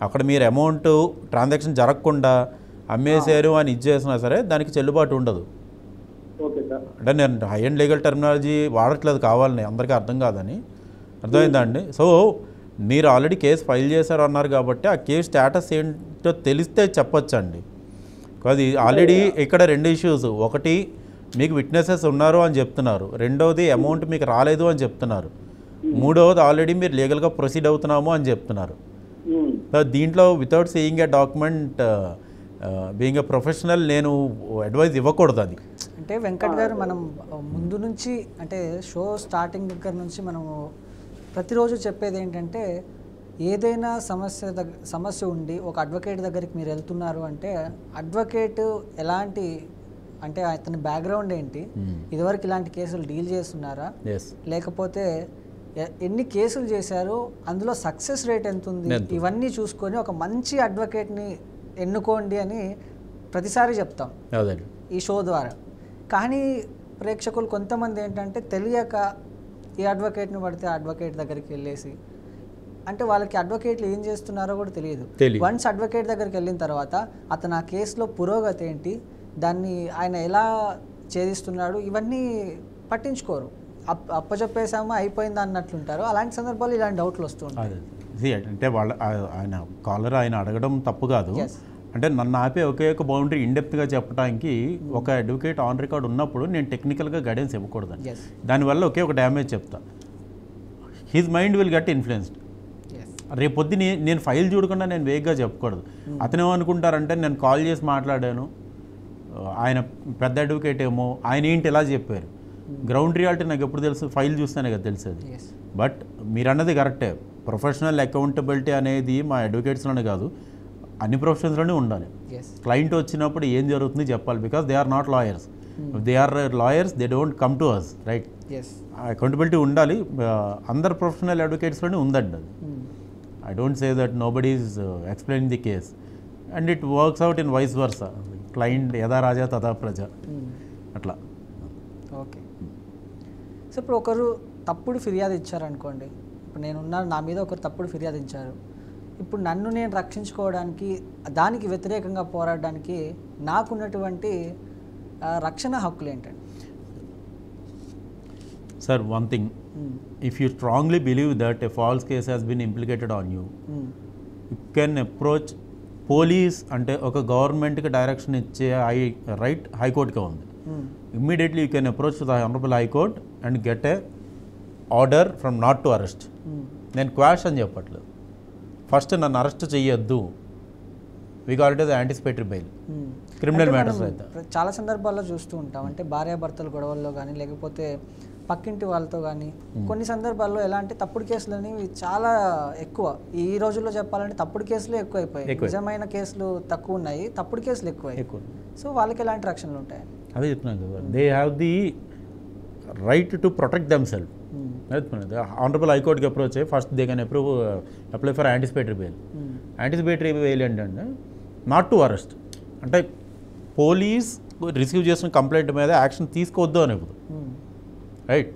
అక్కడ మీరు అమౌంట్ ట్రాన్సాక్షన్ జరగకుండా అమ్మేశారు అని ఇచ్చేసినా సరే దానికి చెల్లుబాటు ఉండదు. అంటే నేను హై అండ్ లీగల్ టెర్మినాలజీ వాడట్లేదు కావాలని, అందరికీ అర్థం కాదని. అర్థమైందా అండి? సో మీరు ఆల్రెడీ కేసు ఫైల్ చేశారు అన్నారు కాబట్టి ఆ కేసు స్టేటస్ ఏంటో తెలిస్తే చెప్పొచ్చండి. అది ఆల్రెడీ ఇక్కడ 2 ఇష్యూస్. ఒకటి మీకు విట్నెసెస్ ఉన్నారు అని చెప్తున్నారు, రెండవది అమౌంట్ మీకు రాలేదు అని చెప్తున్నారు, మూడవది ఆల్రెడీ మీరు లీగల్గా ప్రొసీడ్ అవుతున్నాము అని చెప్తున్నారు. దీంట్లో without seeing A document being a professional నేను అడ్వైజ్ ఇవ్వకూడదు. అది అంటే వెంకట్ గారు, మనం ముందు నుంచి అంటే షో స్టార్టింగ్ దగ్గర నుంచి మనము ప్రతిరోజు చెప్పేది ఏంటంటే ఏదైనా సమస్య ఉండి ఒక అడ్వకేట్ దగ్గరికి మీరు వెళ్తున్నారు అంటే అడ్వకేట్ ఎలాంటి అంటే అతని బ్యాక్గ్రౌండ్ ఏంటి, ఇదివరకు ఇలాంటి కేసులు డీల్ చేస్తున్నారా, లేకపోతే ఎన్ని కేసులు చేశారు, అందులో సక్సెస్ రేట్ ఎంత ఉంది, ఇవన్నీ చూసుకొని ఒక మంచి అడ్వకేట్ని ఎన్నుకోండి అని ప్రతిసారి చెప్తాం ఈ షో ద్వారా. కానీ ప్రేక్షకులు కొంతమంది ఏంటంటే తెలియక ఈ అడ్వకేట్ని పడితే అడ్వకేట్ దగ్గరికి వెళ్ళేసి అంటే వాళ్ళకి అడ్వకేట్లు ఏం చేస్తున్నారో కూడా తెలియదు. వన్స్ అడ్వకేట్ దగ్గరికి వెళ్ళిన తర్వాత అతను ఆ కేసులో పురోగతి ఏంటి, దాన్ని ఆయన ఎలా ఛేదిస్తున్నాడు, ఇవన్నీ పట్టించుకోరు. అప్పచెప్పేసామా అయిపోయిందా అన్నట్లుంటారు. అలాంటి సందర్భాలు ఇలాంటి డౌట్లు వస్తూ ఉంటాయి. అంటే వాళ్ళ ఆయన కాలర్ ఆయన అడగడం తప్పు కాదు. అంటే నన్ను ఆపే ఒకే ఒక బౌండరీ ఇండెప్త్గా చెప్పడానికి ఒక అడ్వకేట్ ఆన్ రికార్డ్ ఉన్నప్పుడు నేను టెక్నికల్గా గైడెన్స్ ఇవ్వకూడదని. దానివల్ల ఒకే ఒక డ్యామేజ్ చెప్తా, his mind will get influenced. రేపొద్దు నేను ఫైల్ చూడకుండా నేను వేగ్గా చెప్పకూడదు. అతను ఏమనుకుంటారంటే నేను కాల్ చేసి మాట్లాడాను, ఆయన పెద్ద అడ్వకేట్ ఏమో, ఆయన ఏంటి ఇలా చెప్పారు. గ్రౌండ్ రియాలిటీ నాకు ఎప్పుడు తెలుసు, ఫైల్ చూస్తేనే కదా తెలిసేది. బట్ మీరు అన్నది కరెక్టే, ప్రొఫెషనల్ అకౌంటబిలిటీ అనేది మా అడ్వకేట్స్లోనే కాదు అన్ని ప్రొఫెషన్స్లోనే ఉండాలి. క్లయింట్ వచ్చినప్పుడు ఏం జరుగుతుంది చెప్పాలి, because they are not lawyers. They are lawyers, they don't come to us, right? Accountability ఉండాలి, అందరు ప్రొఫెషనల్ అడ్వకేట్స్లోనే ఉందండి అది. I don't say that nobody is explaining the case and it works out in vice versa. Client yada raja tada praja atla. Okay. So ఇప్పుడు ఒకరు తప్పుడు ఫిర్యాదు ఇచ్చారనుకోండి, ఇప్పుడు నేనున్నాను, నా మీద ఒకరు తప్పుడు ఫిర్యాదు ఇచ్చారు, ఇప్పుడు నన్ను నేను రక్షించుకోవడానికి దానికి వ్యతిరేకంగా పోరాడడానికి నాకున్నటువంటి రక్షణ హక్కులు ఏంటండి? Sir, one thing, if you strongly believe that a false case has been implicated on you, you can approach police అంటే ఒక గవర్నమెంట్కి డైరెక్షన్ ఇచ్చే రైట్ హైకోర్టుగా ఉంది. Immediately you can approach the honourable high court and get a order from not to arrest. నేను quash అని చెప్పట్లేదు, first నన్ను arrest చేయొద్దు, we call it as anticipatory bail. Criminal matters అయితే చాలా సందర్భాల్లో చూస్తూ ఉంటాం, అంటే భార్యాభర్తల గొడవల్లో కానీ లేకపోతే పక్కింటి వాళ్ళతో కానీ కొన్ని సందర్భాల్లో ఎలా అంటే తప్పుడు కేసులు అనేవి చాలా ఎక్కువ. ఈ రోజుల్లో చెప్పాలంటే తప్పుడు కేసులు ఎక్కువ అయిపోయాయి, నిజమైన కేసులు తక్కువ ఉన్నాయి, తప్పుడు కేసులు ఎక్కువ. సో వాళ్ళకి ఎలాంటి రక్షణలు ఉంటాయి? అదే చెప్తున్నాను కదా, they have the right to protect them self. Honourable హైకోర్టుకి అప్రోచ్ అయ్యి first they can apply for anticipatory bail. Anticipatory bail ఏంటంటే నాట్ టు అరెస్ట్, అంటే పోలీస్ రిసీవ్ చేసిన కంప్లైంట్ మీద యాక్షన్ తీసుకోవద్దు అని, right?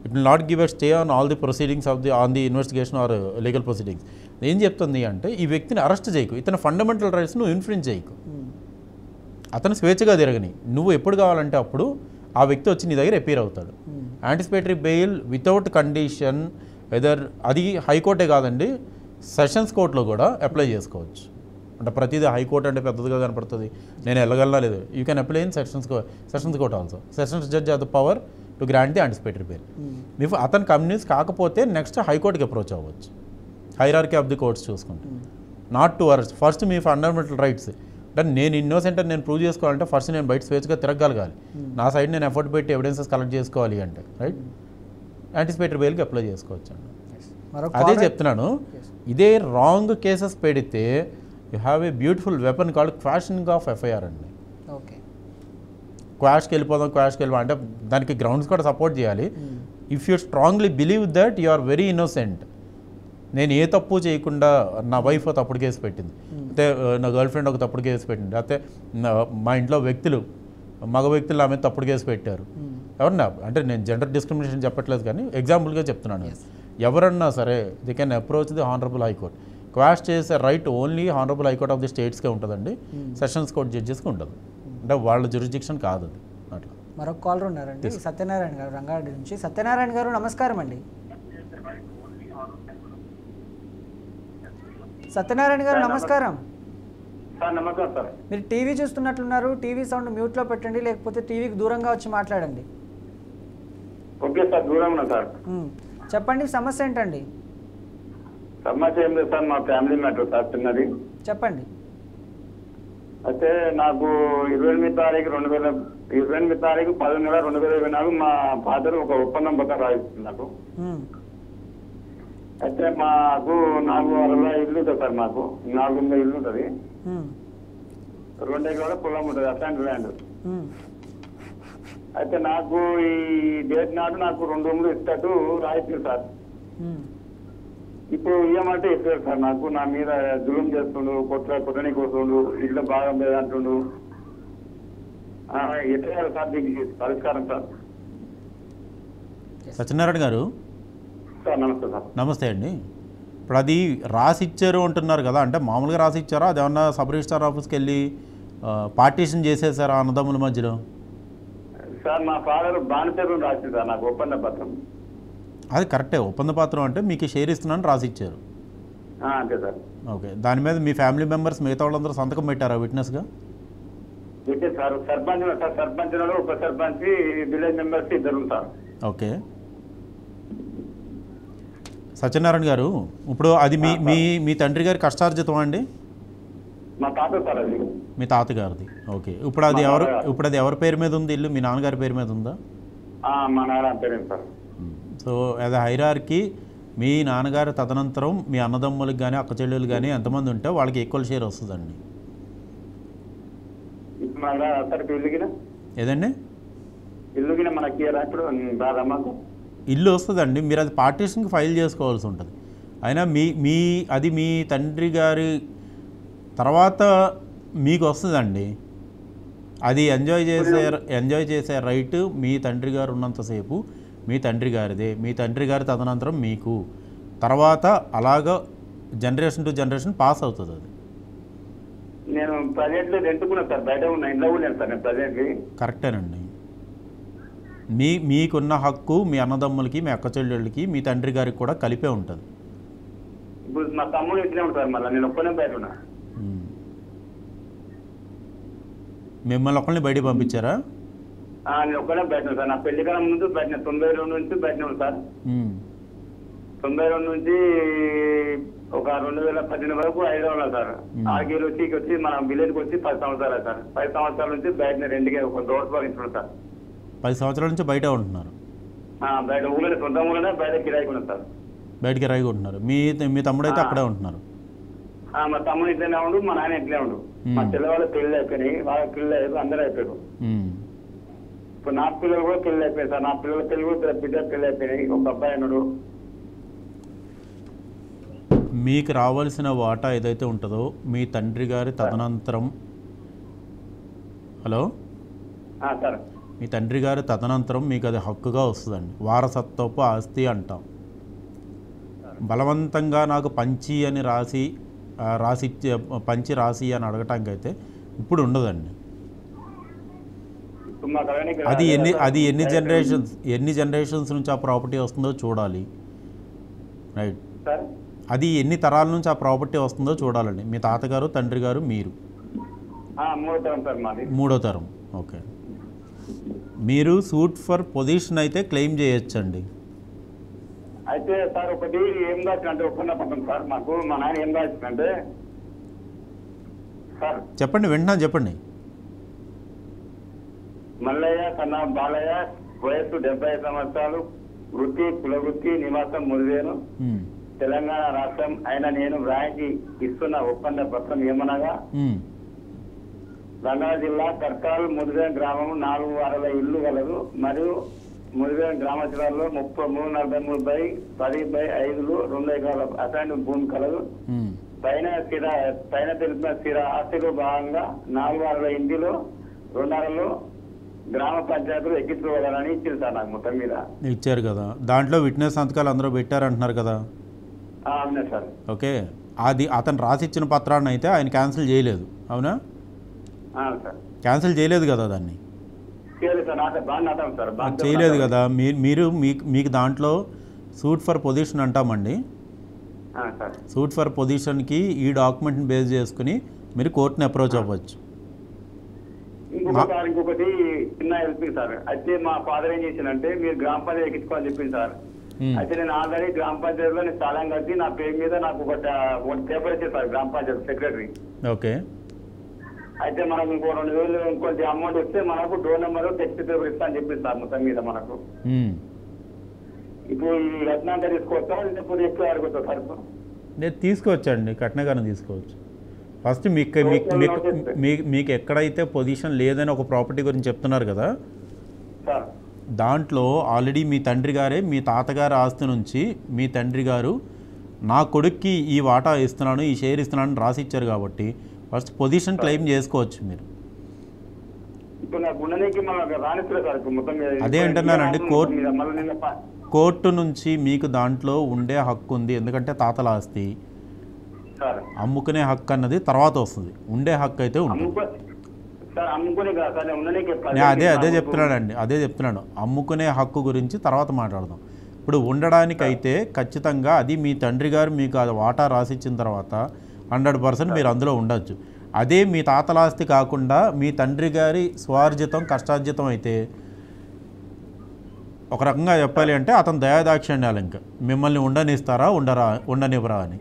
It will not give a stay on all the proceedings on the investigation or legal proceedings. ఏం చెప్తుంది అంటే ఈ వ్యక్తిని అరెస్ట్ చేయకు, ఇతని ఫండమెంటల్ రైట్స్ నువ్వు ఇన్ఫ్లుయెన్స్ చేయకు, అతను స్వేచ్ఛగా తిరగని, నువ్వు ఎప్పుడు కావాలంటే అప్పుడు ఆ వ్యక్తి వచ్చి నీ దగ్గర అపీర్ అవుతాడు. Anticipatory bail without condition, whether అది హైకోర్టే కాదండి, సెషన్స్ కోర్టులో కూడా అప్లై చేసుకోవచ్చు. అంటే ప్రతిదీ హైకోర్టు అంటే పెద్దదిగా కనపడుతుంది, నేను వెళ్ళగలనా లేదు. You can apply in sessions court also. Sessions judge of the power to grant the anticipatory bail. If అతను కన్విన్స్ కాకపోతే నెక్స్ట్ హైకోర్టుకి అప్రోచ్ అవ్వచ్చు, హైరార్కీ ఆఫ్ ది కోర్ట్స్ చూసుకుంటే. Not to arrest, first me fundamental rights అంటే నేను innocent అని నేను prove చేసుకోవాలంటే ఫస్ట్ నేను బయట స్వేచ్ఛగా తిరగగలగాలి, నా సైడ్ నేను ఎఫర్ట్ పెట్టి ఎవిడెన్సెస్ కలెక్ట్ చేసుకోవాలి అంటే రైట్ యాంటిసిపేటరీ బెయిల్కి అప్లై చేసుకోవచ్చు అండి. అదే చెప్తున్నాను, ఇదే రాంగ్ కేసెస్ పెడితే you have a beautiful weapon called quashing of FIR అండి. ఓకే, క్వాష్కి వెళ్ళిపోదాం అంటే దానికి గ్రౌండ్స్ కూడా సపోర్ట్ చేయాలి. If you strongly believe that you are very innocent, నేను ఏ తప్పు చేయకుండా నా వైఫ్ తప్పుడు కేసు పెట్టింది, అయితే నా గర్ల్ ఫ్రెండ్ ఒక తప్పుడు కేసు పెట్టింది, అయితే మా ఇంట్లో వ్యక్తులు మగ వ్యక్తులు నా మీద తప్పుడు కేసు పెట్టారు, ఎవరన్నా అంటే నేను జెండర్ డిస్క్రిమినేషన్ చెప్పట్లేదు కానీ ఎగ్జాంపుల్గా చెప్తున్నాను, ఎవరన్నా సరే they can approach the honourable high court. Quash చేసే right only honourable high court of the స్టేట్స్కే ఉంటుందండి, సెషన్స్ కోర్ట్ జడ్జెస్కి ఉండదు, అంటే వాళ్ళ జ్యూరిస్డిక్షన్ కాదు అది. అట్లా మరొక కాలర్ ఉన్నారండి, సత్యనారాయణ గారు రంగారెడ్డి నుంచి. సత్యనారాయణ గారు నమస్కారం అండి. సత్యనారాయణ గారు నమస్కారం. నమస్కారం సార్. మీరు టీవీ చూస్తున్నట్లున్నారు, టీవీ సౌండ్ మ్యూట్లో పెట్టండి, లేకపోతే టీవీకి దూరంగా వచ్చి మాట్లాడండి. ఓకే సార్, దూరం ఉన్నా సార్. చెప్పండి, సమస్య ఏంటండి? సమస్య ఏం లేదు సార్, మా ఫ్యామిలీ మ్యాటర్ సార్, చిన్నది. చెప్పండి. అయితే నాకు 28 తారీఖు 10 నెల 2024 మా ఫాదర్ ఒక ఒప్పందం పక్కన రాయిస్తుంది నాకు. అయితే నాకు 4 ఇల్లు ఉంటుంది సార్, మాకు 4 ఇల్లు ఉంటుంది, 2 ఎకరాల పొలం ఉంటుంది, అట్లాంటి ల్యాండ్. అయితే నాకు ఈ డేట్ నాడు నాకు 2 రూములు ఇస్తూ రాయిస్తుంది సార్. ఇప్పుడు ఇయ్యమంటే ఇస్తారు సార్, నాకు నా మీద జులుం చేస్తుండు, కొట్టని కోస్తుండు, ఇల్లు బాగా మీద అంటుండు. ఎట్లా సార్ దీనికి పరిష్కారం సార్? సత్యనారాయణ గారు సార్ నమస్తే సార్. నమస్తే అండి. ఇప్పుడు అది రాసి ఇచ్చారు అంటున్నారు కదా, అంటే మామూలుగా రాసి ఇచ్చారా, అదేమన్నా సబ్ రిజిస్ట్రార్ ఆఫీస్కి వెళ్ళి పార్టీషన్ చేసేసారా అన్నదమ్ముల మధ్యలో? సార్ మా ఫాదర్ బానిసలు రాసింది సార్ నాకు ఒప్పంద పత్రం. అది కరెక్టే, ఒప్పంద పత్రం అంటే మీకు షేర్ ఇస్తున్నాను రాసి ఇచ్చారు. అంతే సార్. ఓకే, దాని మీద మీ ఫ్యామిలీ మెంబర్స్ మిగతా వాళ్ళందరూ సంతకం పెట్టారా విట్నెస్గా? Okay sir, sarpanch sir, sarpanch ఉప sarpanch village members 2 sir. Okay Satyanarayana garu, ఇప్పుడు అది మీ తండ్రి గారి కష్టార్జితం అండి? మా తాత సార్ అది. మీ తాతగారిది. ఓకే, ఇప్పుడు అది ఎవరి పేరు మీద ఉంది ఇల్లు? మీ నాన్నగారి పేరు మీద ఉందా? మా నాన్న పేరు sir. So as a hierarchy మీ నాన్నగారు తదనంతరం మీ అన్నదమ్ములకు కానీ అక్క చెల్లెలు కానీ ఎంతమంది ఉంటే వాళ్ళకి ఈక్వల్ షేర్ వస్తుందండి. ఏదండి ఇల్లు మనకి ఇల్లు వస్తుందండి, మీరు అది పార్టీషన్కి ఫైల్ చేసుకోవాల్సి ఉంటుంది. అయినా మీ తండ్రి గారి తర్వాత మీకు వస్తుందండి, అది ఎంజాయ్ చేసే రైట్ మీ తండ్రి గారు ఉన్నంతసేపు మీ తండ్రి గారిదే, మీ తండ్రి గారి తదనంతరం మీకు, తర్వాత అలాగా జనరేషన్ టు జనరేషన్ పాస్ అవుతుంది. అది నేను ప్రజెంట్లీ రెంట్కున్నా సార్, బయట ఉన్న ఇంట్లో కూడా సార్ నేను ప్రజెంట్లీ. కరెక్టేనండి, మీకున్న హక్కు మీ అన్నదమ్ములకి మీ అక్క చెల్లెళ్ళకి మీ తండ్రి గారికి కూడా కలిపే ఉంటుంది. ఇప్పుడు మా తమ్ముడు ఇట్లే ఉంటారు, మళ్ళీ నేను ఒక్కనే బయట ఉన్నా. మిమ్మల్ని ఒక్కరిని బయటికి పంపించారా? నేను ఒక్కనే బయట సార్, నా పెళ్లి కాలం ముందు బయట 92 నుంచి బయటనే ఉంది సార్. 92 నుంచి ఒక 2018 వరకు హైదరాబాద్ సార్. ఆగేరు వచ్చి మన విలేజ్కి వచ్చి 10 సంవత్సరాలు సార్. 10 సంవత్సరాల నుంచి బయట రెండుగా ఒక రోడ్ భావించున్నాను సార్. 10 సంవత్సరాల నుంచి బయట ఉంటున్నారు? బయట ఊళ్ళో, సొంత ఊళ్ళో బయట కిరాయికి ఉన్నారు సార్. బయట కిరాయికి ఉంటున్నారు. మీ తమ్ముడు అయితే అక్కడే ఉంటున్నారు? మా తమ్ముడు ఇట్లనే ఉండు, మా నాయన ఇట్లే ఉండు. మా చెల్లె వాళ్ళ పెళ్ళి అయిపోయినాయి, వాళ్ళ పిల్లలు అయిపోయి అందరూ అయిపోయారు. ఇప్పుడు నా పిల్లలు కూడా పెళ్ళి అయిపోయాయి సార్. నా పిల్లల పెళ్ళి కూడా బిడ్డ పెళ్ళి అయిపోయినాయి, ఒక అబ్బాయి అన్నాడు. మీకు రావాల్సిన వాటా ఏదైతే ఉంటుందో మీ తండ్రి గారి తదనంతరం, హలో సార్, మీ తండ్రి గారు తదనంతరం మీకు అది హక్కుగా వస్తుందండి. వారసత్వపు ఆస్తి అంటాం. బలవంతంగా నాకు పంచి అని రాసి అని అడగటానికి అయితే ఇప్పుడు ఉండదండి. అది ఎన్ని జనరేషన్స్ నుంచి ఆ ప్రాపర్టీ వస్తుందో చూడాలి. రైట్, అది ఎన్ని తరాల నుంచి ఆ ప్రాపర్టీ వస్తుందో చూడాలండి. మీ తాతగారు, తండ్రి గారు, మీరు మూడో తరం. ఓకే, మీరు సూట్ ఫర్ పొజిషన్ అయితే క్లెయిమ్ చేయొచ్చండి. అయితే సార్ ఒకటి ఏం దాచిందంటే ఒప్పంద పత్రం సార్, మాకు మా నాయన ఏం దాచిందంటే సార్ చెప్పండి, వింటున్నాను, చెప్పండి. మల్లయ్య కన్నా బాలయ్య, వయస్సు 70 సంవత్సరాలు, వృత్తి కులవృత్తి, నివాసం మురివేను, తెలంగాణ రాష్ట్రం అయిన నేను వ్రాయించి ఇస్తున్న ఒప్పంద పత్రం ఏమనగా రంగారెడ్డి జిల్లా కర్తాల్ మురివేన్ గ్రామం 4 వారాల ఇల్లు గలదు మరియు మురివేన్ గ్రామ శివార్లో 3343/10/5 2 ఎకరాల అసైన్ భూమి కలదు. పైన తెలిపిన స్థిర ఆస్తిలో భాగంగా 4 వారాల ఇంటిలో 2 వారాల్లో గ్రామ పంచాయతీలు ఎక్కించుకోవాలని ఇచ్చింది సార్ నాకు. మొత్తం మీద ఇచ్చారు కదా, దాంట్లో విట్నెస్ సంతకాలు అందరూ పెట్టారంటున్నారు కదా. అవునా సార్? ఓకే, అది అతను రాసిచ్చిన పత్రాన్ని అయితే ఆయన క్యాన్సిల్ చేయలేదు, అవునా? సార్ క్యాన్సిల్ చేయలేదు కదా దాన్ని, చేయలేదు కదా. మీకు దాంట్లో సూట్ ఫర్ పొజిషన్ అంటామండి. సూట్ ఫర్ పొజిషన్కి ఈ డాక్యుమెంట్ని బేస్ చేసుకుని మీరు కోర్టుని అప్రోచ్ అవ్వచ్చు. ఇంకొకటి చిన్న హెల్ప్ సార్. అయితే మా ఫాదర్ ఏం చేసిందంటే మీరు గ్రామ పంచాయతీ ఎక్కించుకోవాలని చెప్పింది సార్. అయితే నేను ఆల్రెడీ గ్రామ పంచాయతీలో నేను స్థలం కట్టి నా పేరు మీద నాకు ఒక పేపర్ ఇచ్చేది సార్, గ్రామ పంచాయతీ సెక్రటరీ. ఓకే, అయితే మనకు ఇంకో 2000 ఇంకొంచెం అమౌంట్ వస్తే మనకు డోర్ నెంబర్ టెక్స్ట్ పేపర్ ఇస్తా అని చెప్పింది సార్. మొత్తం మీద మనకు ఇప్పుడు ఈ రత్నాంతా తీసుకోవచ్చా లేకపోతే ఎక్కువ అడుగుతా సార్? నేను తీసుకోవచ్చండి, కట్నగానే తీసుకోవచ్చు. ఫస్ట్ మీకు ఎక్కడైతే పొజిషన్ లేదని ఒక ప్రాపర్టీ గురించి చెప్తున్నారు కదా, దాంట్లో ఆల్రెడీ మీ తండ్రి గారే మీ తాతగారి ఆస్తి నుంచి మీ తండ్రి గారు నా కొడుక్కి ఈ వాటా ఇస్తున్నాను, ఈ షేర్ ఇస్తున్నాను రాసి ఇచ్చారు కాబట్టి ఫస్ట్ పొజిషన్ క్లెయిమ్ చేసుకోవచ్చు మీరు. అదే అంటున్నానండి, కోర్టు నుంచి మీకు దాంట్లో ఉండే హక్కు ఉంది. ఎందుకంటే తాతల ఆస్తి అమ్ముకునే హక్కు అన్నది తర్వాత వస్తుంది, ఉండే హక్కు అయితే ఉంటుంది. అదే చెప్తున్నాను, అమ్ముకునే హక్కు గురించి తర్వాత మాట్లాడదాం. ఇప్పుడు ఉండడానికైతే ఖచ్చితంగా అది మీ తండ్రి గారు మీకు అది వాటా రాసిచ్చిన తర్వాత 100% మీరు అందులో ఉండొచ్చు. అదే మీ తాతల ఆస్తి కాకుండా మీ తండ్రి గారి స్వార్జితం కష్టార్జితం అయితే ఒక రకంగా చెప్పాలి అంటే అతను దయాదాక్షిణ్యాలు ఇంకా మిమ్మల్ని ఉండనివ్వరా అని.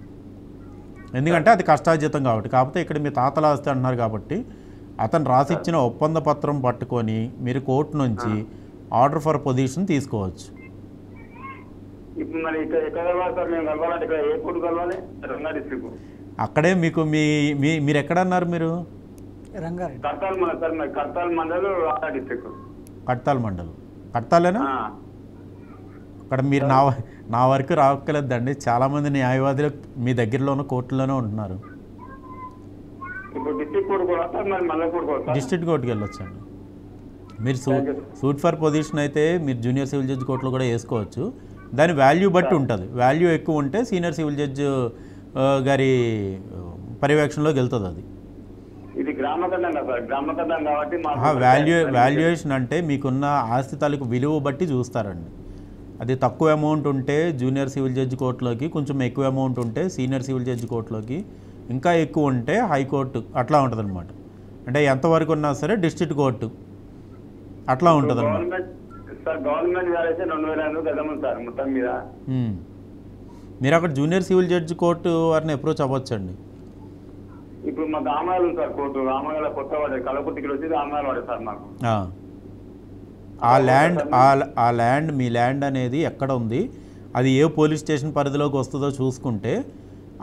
ఎందుకంటే అది కష్టార్జితం కాబట్టి. కాకపోతే ఇక్కడ మీ తాతల ఆస్తి అంటున్నారు కాబట్టి అతను రాసిచ్చిన ఒప్పంద పత్రం పట్టుకొని మీరు కోర్టు నుంచి ఆర్డర్ ఫర్ పొజిషన్ తీసుకోవచ్చు. అక్కడే మీకు మీరు ఎక్కడన్నారు? మీరు కడతాల్ మండలం. కడతాలేనా? అక్కడ మీరు నా వరకు రావక్కలేదండి. చాలామంది న్యాయవాదులు మీ దగ్గరలోనూ కోర్టులోనే ఉంటున్నారు. డిస్ట్రిక్ట్ కోర్టుకి వెళ్ళొచ్చండి. మీరు సూట్ ఫర్ పొజిషన్ అయితే మీరు జూనియర్ సివిల్ జడ్జి కోర్టులో కూడా వేసుకోవచ్చు. దాని వాల్యూ బట్టి ఉంటుంది. వాల్యూ ఎక్కువ ఉంటే సీనియర్ సివిల్ జడ్జి గారి పర్యవేక్షణలోకి వెళ్తుంది. అది వాల్యుయేషన్ అంటే మీకున్న ఆస్తి తాలూకు విలువ బట్టి చూస్తారండి. అది తక్కువ అమౌంట్ ఉంటే జూనియర్ సివిల్ జడ్జి కోర్టులోకి, కొంచెం ఎక్కువ అమౌంట్ ఉంటే సీనియర్ సివిల్ జడ్జి కోర్టులోకి, ఇంకా ఎక్కువ ఉంటే హైకోర్టు, అట్లా ఉంటుంది అనమాట. అంటే ఎంతవరకు ఉన్నా సరే డిస్ట్రిక్ట్ కోర్టు అట్లా ఉంటుంది అనమాట. మీరు అక్కడ జూనియర్ సివిల్ జడ్జి కోర్టు వారిని అప్రోచ్ అవ్వచ్చండి. ఇప్పుడు మా రామాయణం సార్ కోర్టు, రామాయణ కొత్త వాడే కలకుర్తికి వచ్చి రామాయణ వాడే సార్ మాకు. ఆ ల్యాండ్ మీ ల్యాండ్ అనేది ఎక్కడ ఉంది, అది ఏ పోలీస్ స్టేషన్ పరిధిలోకి వస్తుందో చూసుకుంటే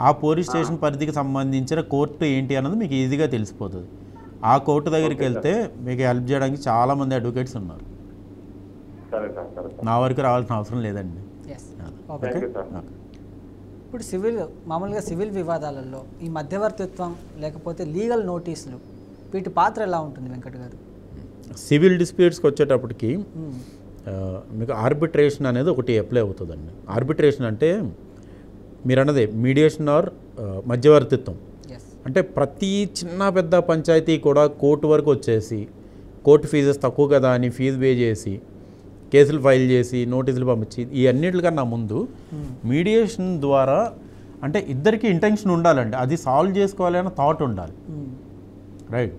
ఆ పోలీస్ స్టేషన్ పరిధికి సంబంధించిన కోర్టు ఏంటి అన్నది మీకు ఈజీగా తెలిసిపోతుంది. ఆ కోర్టు దగ్గరికి వెళ్తే మీకు హెల్ప్ చేయడానికి చాలామంది అడ్వకేట్స్ ఉన్నారు. నా వరకు రావాల్సిన అవసరం లేదండి. ఇప్పుడు మామూలుగా సివిల్ వివాదాలలో ఈ మధ్యవర్తిత్వం లేకపోతే లీగల్ నోటీసులు వీటి పాత్ర ఎలా ఉంటుంది వెంకట్ గారు? సివిల్ డిస్ప్యూట్స్కి వచ్చేటప్పటికి మీకు ఆర్బిట్రేషన్ అనేది ఒకటి అప్లై అవుతుందండి. ఆర్బిట్రేషన్ అంటే మీరు అన్నదే మీడియేషన్ ఆర్ మధ్యవర్తిత్వం. అంటే ప్రతి చిన్న పెద్ద పంచాయతీ కూడా కోర్టు వరకు వచ్చేసి కోర్టు ఫీజెస్ తక్కువ కదా అని ఫీజు పే చేసి కేసులు ఫైల్ చేసి నోటీసులు పంపించి ఈ అన్నిటికన్నా ముందు మీడియేషన్ ద్వారా అంటే ఇద్దరికి ఇంటెన్షన్ ఉండాలండి, అది సాల్వ్ చేసుకోవాలి అన్న థాట్ ఉండాలి. రైట్,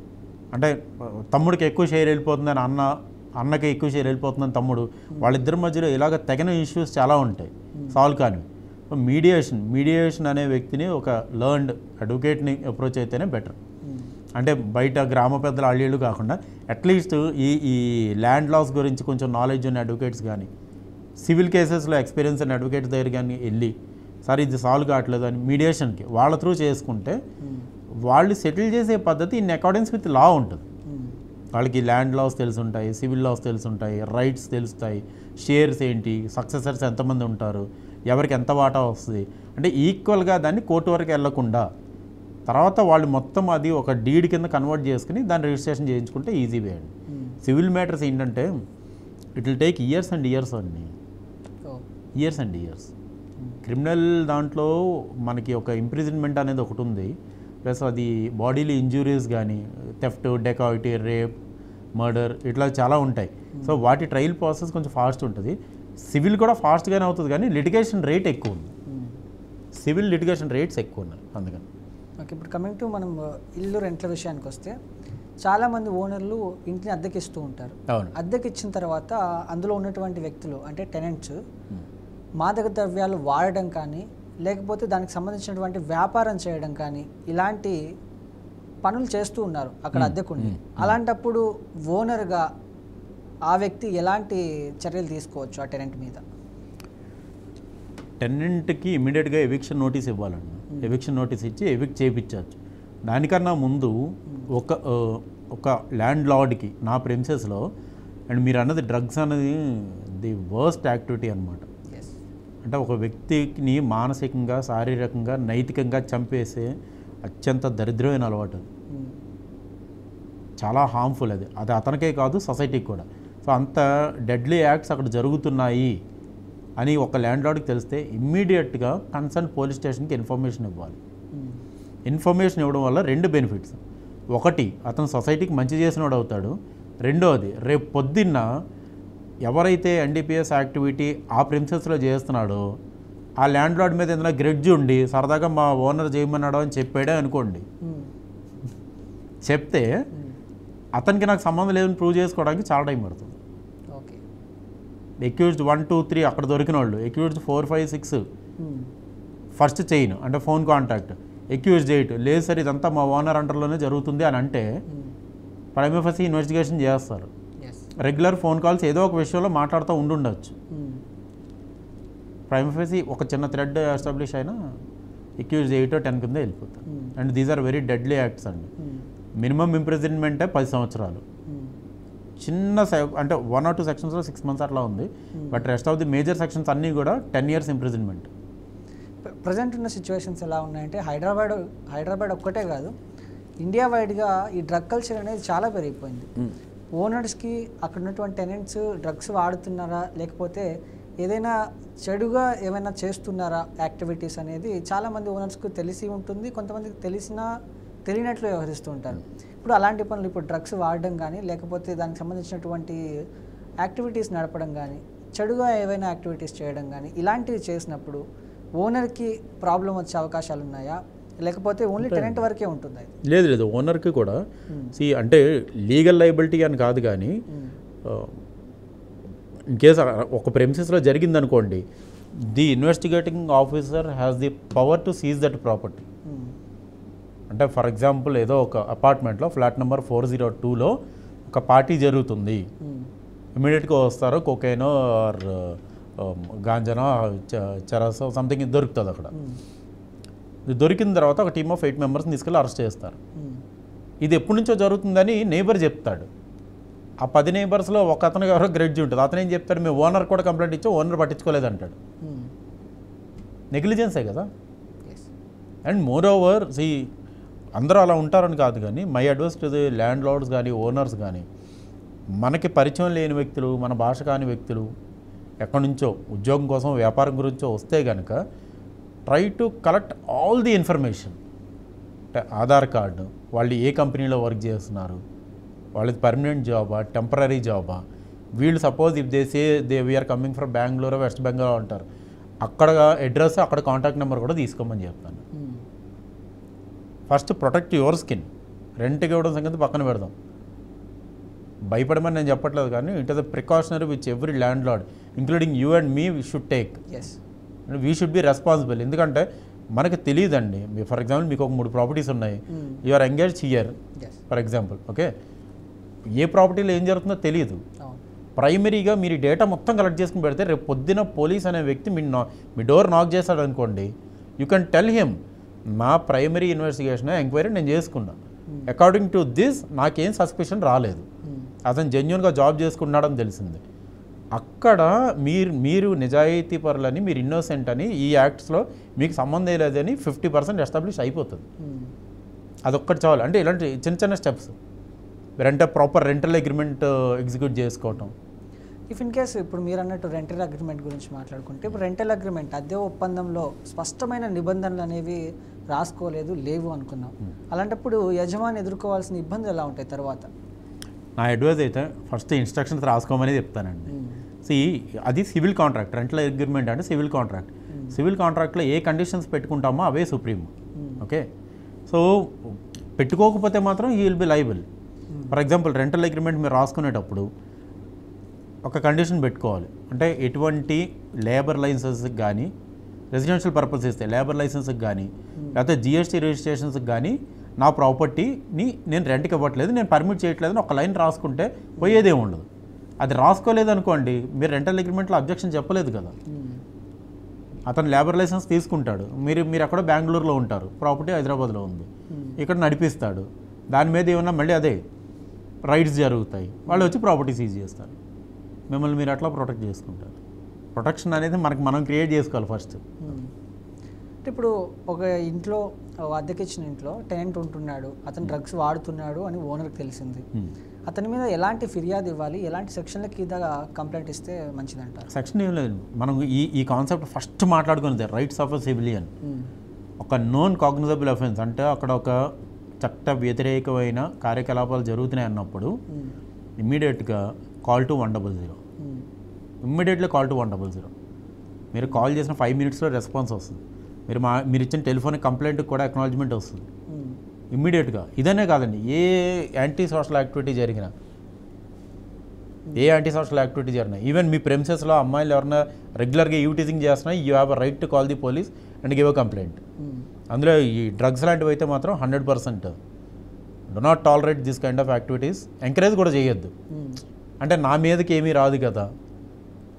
అంటే తమ్ముడికి ఎక్కువ షేర్ వెళ్ళిపోతుందని అన్నకి ఎక్కువ షేర్ వెళ్ళిపోతుందని తమ్ముడు, వాళ్ళిద్దరి మధ్యలో ఇలాగ తగిన ఇష్యూస్ చాలా ఉంటాయి సాల్వ్ కానివి. మీడియేషన్ అనే వ్యక్తిని ఒక లర్న్డ్ అడ్వకేట్ని అప్రోచ్ అయితేనే బెటర్. అంటే బయట గ్రామ పెద్దల అల్లీళ్ళు కాకుండా అట్లీస్ట్ ఈ ల్యాండ్ లాస్ గురించి కొంచెం నాలెడ్జ్ ఉన్న అడ్వకేట్స్ కానీ సివిల్ కేసెస్లో ఎక్స్పీరియన్స్ ఉన్న అడ్వకేట్స్ దగ్గర కానీ వెళ్ళి సార్ ఇది సాల్వ్ కావట్లేదు అని మీడియేషన్కి వాళ్ళ త్రూ చేసుకుంటే వాళ్ళు సెటిల్ చేసే పద్ధతి ఇన్ అకార్డెన్స్ విత్ లా ఉంటుంది. వాళ్ళకి ల్యాండ్ లాస్ తెలుసుంటాయి, సివిల్ లాస్ తెలుసుంటాయి, రైట్స్ తెలుస్తాయి, షేర్స్ ఏంటి, సక్సెసర్స్ ఎంతమంది ఉంటారు, ఎవరికి ఎంత వాటా వస్తుంది, అంటే ఈక్వల్గా దాన్ని కోర్టు వరకు వెళ్లకుండా తర్వాత వాళ్ళు మొత్తం అది ఒక డీడ్ కింద కన్వర్ట్ చేసుకుని దాన్ని రిజిస్ట్రేషన్ చేయించుకుంటే ఈజీ వే అండి. సివిల్ మ్యాటర్స్ ఏంటంటే it will take years and years అండి, ఇయర్స్ అండ్ ఇయర్స్. క్రిమినల్ దాంట్లో మనకి ఒక ఇంప్రిజన్మెంట్ అనేది ఒకటి ఉంది, ప్లస్ అది బాడీలీ ఇంజురీస్ కానీ థెఫ్ట్, డెకాయిటీ, రేప్, మర్డర్ ఇట్లా చాలా ఉంటాయి. సో వాటి ట్రయల్ ప్రాసెస్ కొంచెం ఫాస్ట్ ఉంటుంది. సివిల్ కూడా ఫాస్ట్గానే అవుతుంది కానీ లిటిగేషన్ రేట్ ఎక్కువ ఉంది. సివిల్ లిటిగేషన్ రేట్స్ ఎక్కువ ఉన్నాయి అందుకని. ఓకే, ఇప్పుడు కమింగ్ టు మనం ఇల్లు రెంట్ల విషయానికి వస్తే చాలామంది ఓనర్లు ఇంటిని అద్దెకిస్తూ ఉంటారు. అద్దెకిచ్చిన తర్వాత అందులో ఉన్నటువంటి వ్యక్తులు అంటే టెనెంట్స్ మాదక ద్రవ్యాలు వాడడం కానీ లేకపోతే దానికి సంబంధించినటువంటి వ్యాపారం చేయడం కానీ ఇలాంటి పనులు చేస్తూ ఉన్నారు అక్కడ అద్దెకుండి. అలాంటప్పుడు ఓనర్గా ఆ వ్యక్తి ఎలాంటి చర్యలు తీసుకోవచ్చు ఆ టెనెంట్ మీద? టెనెంట్కి ఇమీడియట్గా ఎవిక్షన్ నోటీస్ ఇవ్వాలండి. ఎవిక్షన్ నోటీస్ ఇచ్చి ఎవిక్ట్ చేయించవచ్చు. దానికన్నా ముందు ఒక ల్యాండ్ లార్డ్కి నా ప్రెమిసెస్లో, అండ్ మీరు అన్నది డ్రగ్స్ అనేది ది వర్స్ట్ యాక్టివిటీ అనమాట. అంటే ఒక వ్యక్తిని మానసికంగా, శారీరకంగా, నైతికంగా చంపేసే అత్యంత దరిద్రమైన అలవాటు. చాలా హార్మ్ఫుల్ అది అతనికే కాదు సొసైటీకి కూడా. సో అంత డెడ్లీ యాక్ట్స్ అక్కడ జరుగుతున్నాయి అని ఒక ల్యాండ్ లార్డ్కి తెలిస్తే ఇమ్మీడియట్గా కన్సర్న్ పోలీస్ స్టేషన్కి ఇన్ఫర్మేషన్ ఇవ్వాలి. ఇన్ఫర్మేషన్ ఇవ్వడం వల్ల రెండు బెనిఫిట్స్: ఒకటి, అతను సొసైటీకి మంచి చేసినోడు అవుతాడు. రెండోది, రేపు పొద్దున్న ఎవరైతే ఎన్డీపీఎస్ యాక్టివిటీ ఆ ప్రిన్సెస్లో చేస్తున్నాడో ఆ ల్యాండ్ లార్డ్ మీద ఏదైనా గ్రెడ్జ్ ఉండి సరదాగా మా ఓనర్ చేయమన్నాడో అని చెప్పాడే అనుకోండి, చెప్తే అతనికి నాకు సంబంధం లేదని ప్రూవ్ చేసుకోవడానికి చాలా టైం పడుతుంది. ఎక్యూజ్డ్ 1, 2, 3 అక్కడ దొరికిన వాళ్ళు, ఎక్యూజ్డ్ 4, 5, 6 ఫస్ట్ చైన్ అంటే ఫోన్ కాంటాక్ట్, ఎక్యూజ్డ్ 8 లేదు సార్ ఇదంతా మా ఓనర్ అండర్లోనే జరుగుతుంది అని అంటే ప్రైమరీ ఫేసి ఇన్వెస్టిగేషన్ చేస్తారు. రెగ్యులర్ ఫోన్ కాల్స్ ఏదో ఒక విషయంలో మాట్లాడుతూ ఉండుండొచ్చు. ప్రైమరీ ఫేసి ఒక చిన్న థ్రెడ్ ఎస్టాబ్లిష్ అయినా ఎక్యూజ్డ్ 8 or 10 కింద వెళ్ళిపోతారు. And these are very deadly acts అండి. మినిమం ఇంప్రిజన్మెంటే 10 సంవత్సరాలు. చిన్న అంటే 1 or 2 సెక్షన్స్లో 6 months అట్లా ఉంది. But rest of the major sections అన్నీ కూడా 10 years ఇంప్రిజన్మెంట్. ప్రజెంట్ ఉన్న సిచ్యువేషన్స్ ఎలా ఉన్నాయంటే హైదరాబాద్ ఒక్కటే కాదు, ఇండియా వైడ్గా ఈ డ్రగ్ కల్చర్ అనేది చాలా పెరిగిపోయింది. ఓనర్స్కి అక్కడ ఉన్నటువంటి టెనెంట్స్ డ్రగ్స్ వాడుతున్నారా లేకపోతే ఏదైనా చెడుగా ఏమైనా చేస్తున్నారా యాక్టివిటీస్ అనేది చాలామంది ఓనర్స్కి తెలిసి ఉంటుంది, కొంతమందికి తెలియనట్లు వ్యవహరిస్తూ ఉంటారు. ఇప్పుడు అలాంటి పనులు, ఇప్పుడు డ్రగ్స్ వాడడం కానీ లేకపోతే దానికి సంబంధించినటువంటి యాక్టివిటీస్ నడపడం కానీ, చెడుగా ఏవైనా యాక్టివిటీస్ చేయడం కానీ ఇలాంటివి చేసినప్పుడు ఓనర్కి ప్రాబ్లం వచ్చే అవకాశాలు ఉన్నాయా లేకపోతే ఓన్లీ టెనెంట్ వరకే ఉంటుంది? లేదు, ఓనర్కి కూడా అంటే లీగల్ లయబిలిటీ అని కాదు కానీ ఇన్ కేస్ ఒక ప్రెమిసెస్లో జరిగిందనుకోండి, the investigating officer has the power to seize that property. అంటే ఫర్ ఎగ్జాంపుల్ ఏదో ఒక అపార్ట్మెంట్లో ఫ్లాట్ నెంబర్ 402లో ఒక పార్టీ జరుగుతుంది, ఇమీడియట్గా వస్తారు, కోకైనో ఆర్ గాంజానో చరసో సంథింగ్ దొరుకుతుంది అక్కడ. దొరికిన తర్వాత ఒక టీమ్ ఆఫ్ 8 members తీసుకెళ్ళి అరెస్ట్ చేస్తారు. ఇది ఎప్పటి నుంచో జరుగుతుందని నేబర్ చెప్తాడు. ఆ 10 neighborsలో ఒక అతనికి ఎవరో గ్రెడ్జ్ ఉంటుంది, అతను ఏం చెప్తాడు, మేము ఓనర్ కూడా కంప్లైంట్ ఇచ్చి ఓనర్ పట్టించుకోలేదు అంటాడు. నెగ్లిజెన్సే కదా. అండ్ మోర్ ఓవర్ అందరూ అలా ఉంటారని కాదు కానీ my advice to the landlords కానీ ఓనర్స్ కానీ, మనకి పరిచయం లేని వ్యక్తులు, మన భాష కాని వ్యక్తులు, ఎక్కడి నుంచో ఉద్యోగం కోసం వ్యాపారం గురించో వస్తే కనుక try to collect all the information. అంటే ఆధార్ కార్డు, వాళ్ళు ఏ కంపెనీలో వర్క్ చేస్తున్నారు, వాళ్ళది పర్మనెంట్ జాబా, టెంపరీ జాబా, వీళ్ళు suppose if they say we are coming from Bengaluru, west Bengal అంటారు, అక్కడ అడ్రస్, అక్కడ కాంటాక్ట్ నెంబర్ కూడా తీసుకోమని చెప్తాను. First protect your skin. రెంట్కి ఇవ్వడం సంగతి పక్కన పెడదాం, భయపడమని నేను చెప్పట్లేదు, కానీ it is a precautionary which every landlord including you and me should take. We should be responsible. ఎందుకంటే మనకు తెలియదండి. ఫర్ ఎగ్జాంపుల్ మీకు ఒక 3 ప్రాపర్టీస్ ఉన్నాయి, you are engaged here for example, okay, ఏ ప్రాపర్టీలో ఏం జరుగుతుందో తెలియదు. ప్రైమరీగా మీరు డేటా మొత్తం కలెక్ట్ చేసుకుని పెడితే రేపు పొద్దున పోలీస్ అనే వ్యక్తి మీ డోర్ నాక్ చేశాడు అనుకోండి, యూ కెన్ టెల్ హిమ్ నా ప్రైమరీ ఇన్వెస్టిగేషన్ ఎంక్వైరీ నేను చేసుకున్నా, అకార్డింగ్ టు దిస్ నాకేం సస్పిషన్ రాలేదు, అతను జెన్యున్గా జాబ్ చేసుకున్నాడని తెలిసింది. అక్కడ మీరు నిజాయితీ పరులని, మీరు ఇన్నోసెంట్ అని, ఈ యాక్ట్స్లో మీకు సంబంధం లేదని 50% ఎస్టాబ్లిష్ అయిపోతుంది. అదొక్కటి చాలు. అంటే ఇలాంటి చిన్న చిన్న steps, proper rental agreement execute చేసుకోవటం. ఇఫ్ ఇన్ కేస్ ఇప్పుడు మీరు అన్నట్టు రెంటల్ అగ్రిమెంట్ గురించి మాట్లాడుకుంటే, ఇప్పుడు రెంటల్ అగ్రిమెంట్ అద్దె ఒప్పందంలో స్పష్టమైన నిబంధనలు అనేవి రాసుకోలేదు, లేవు అనుకున్నాం. అలాంటప్పుడు యజమాని ఎదుర్కోవాల్సిన ఇబ్బందులు ఎలా ఉంటాయి తర్వాత? నా అడ్వైజ్ అయితే ఫస్ట్ ఇన్స్ట్రక్షన్స్ రాసుకోమని చెప్తానండి. అది సివిల్ కాంట్రాక్ట్. రెంటల్ అగ్రిమెంట్ అంటే సివిల్ కాంట్రాక్ట్. సివిల్ కాంట్రాక్ట్లో ఏ కండిషన్స్ పెట్టుకుంటామో అవే సుప్రీం. ఓకే, సో పెట్టుకోకపోతే మాత్రం you will be liable. For example rental agreement మీరు రాసుకునేటప్పుడు ఒక కండిషన్ పెట్టుకోవాలి. అంటే ఎటువంటి లేబర్ లైసెన్స్కి కానీ, రెసిడెన్షియల్ పర్పస్ ఇస్తే లేబర్ లైసెన్స్కి కానీ, లేకపోతే జిఎస్టీ రిజిస్ట్రేషన్స్కి కానీ నా ప్రాపర్టీని నేను రెంట్కి ఇవ్వట్లేదు, నేను పర్మిట్ చేయట్లేదని ఒక లైన్ రాసుకుంటే పోయేదే ఉండదు. అది రాసుకోలేదు అనుకోండి, మీరు రెంటల్ అగ్రిమెంట్లో అబ్జెక్షన్ చెప్పలేదు కదా, అతను లేబర్ లైసెన్స్ తీసుకుంటాడు, మీరు ఎక్కడో బెంగళూరులో ఉంటారు, ప్రాపర్టీ హైదరాబాద్లో ఉంది, ఇక్కడ నడిపిస్తాడు, దాని మీద ఏమన్నా మళ్ళీ అదే రైట్స్ జరుగుతాయి, వాళ్ళు వచ్చి ప్రాపర్టీ సీజ్ చేస్తారు, మిమ్మల్ని మీరు అట్లా ప్రొటెక్ట్ చేసుకుంటారు. ప్రొటెక్షన్ అనేది మనం క్రియేట్ చేసుకోవాలి ఫస్ట్. ఇప్పుడు ఒక ఇంట్లో, అద్దెకిచ్చిన ఇంట్లో టెనెంట్ ఉంటున్నాడు, అతను డ్రగ్స్ వాడుతున్నాడు అని ఓనర్కి తెలిసింది, అతని మీద ఎలాంటి ఫిర్యాదు ఇవ్వాలి, ఎలాంటి సెక్షన్ల కింద కంప్లైంట్ ఇస్తే మంచిదంటారు? సెక్షన్ ఏం లేదు, మనం ఈ కాన్సెప్ట్ ఫస్ట్ మాట్లాడుకునేది రైట్స్ ఆఫ్ ఎ సివిలియన్. ఒక నోన్ కాగ్నిజబుల్ అఫెన్స్ అంటే అక్కడ ఒక చట్ట వ్యతిరేకమైన కార్యకలాపాలు జరుగుతున్నాయి అన్నప్పుడు ఇమ్మీడియట్గా call to 100. Immediately call to 100. మీరు కాల్ చేసిన 5 minutesలో రెస్పాన్స్ వస్తుంది. మీరు ఇచ్చిన టెలిఫోనిక్ కంప్లైంట్కి కూడా అక్నాలజ్మెంట్ వస్తుంది ఇమ్మీడియట్గా. ఇదనే కాదండి, ఏ యాంటీ సోషల్ యాక్టివిటీ జరిగినా, ఈవెన్ మీ ప్రెమిసెస్లో అమ్మాయిలు ఎవరైనా రెగ్యులర్గా యూటీజింగ్ చేస్తున్నా, you have a right to call the police and give a complaint. అందులో ఈ డ్రగ్స్ లాంటివి అయితే మాత్రం 100% do not tolerate this kind of activities. Encourage కూడా చేయొద్దు. అంటే నా మీదకి ఏమీ రాదు కదా,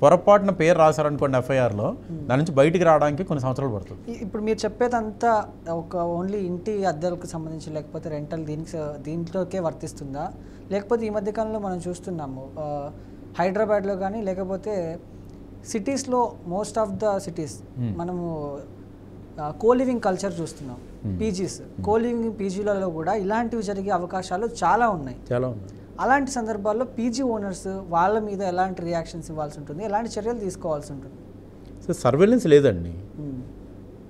పొరపాటున పేరు రాశారనుకోండి ఎఫ్ఐఆర్లో, దాని నుంచి బయటికి రావడానికి కొన్ని సంవత్సరాలు పడుతుంది. ఇప్పుడు మీరు చెప్పేదంతా ఒక ఓన్లీ ఇంటి అద్దెలకు సంబంధించి, లేకపోతే రెంటల్ దీంట్లోకే వర్తిస్తుందా? లేకపోతే ఈ మధ్యకాలంలో మనం చూస్తున్నాము హైదరాబాద్లో కానీ, లేకపోతే సిటీస్లో, మోస్ట్ ఆఫ్ ద సిటీస్ మనము కోలివింగ్ కల్చర్ చూస్తున్నాం. పీజీస్, కోలివింగ్ పీజీలలో కూడా ఇలాంటివి జరిగే అవకాశాలు చాలా ఉన్నాయి. అలాంటి సందర్భాల్లో పీజీ ఓనర్స్ వాళ్ళ మీద ఎలాంటి రియాక్షన్స్ ఇవ్వాల్సి ఉంటుంది, ఎలాంటి చర్యలు తీసుకోవాల్సి ఉంటుంది? సో సర్వేలెన్స్ లేదండి.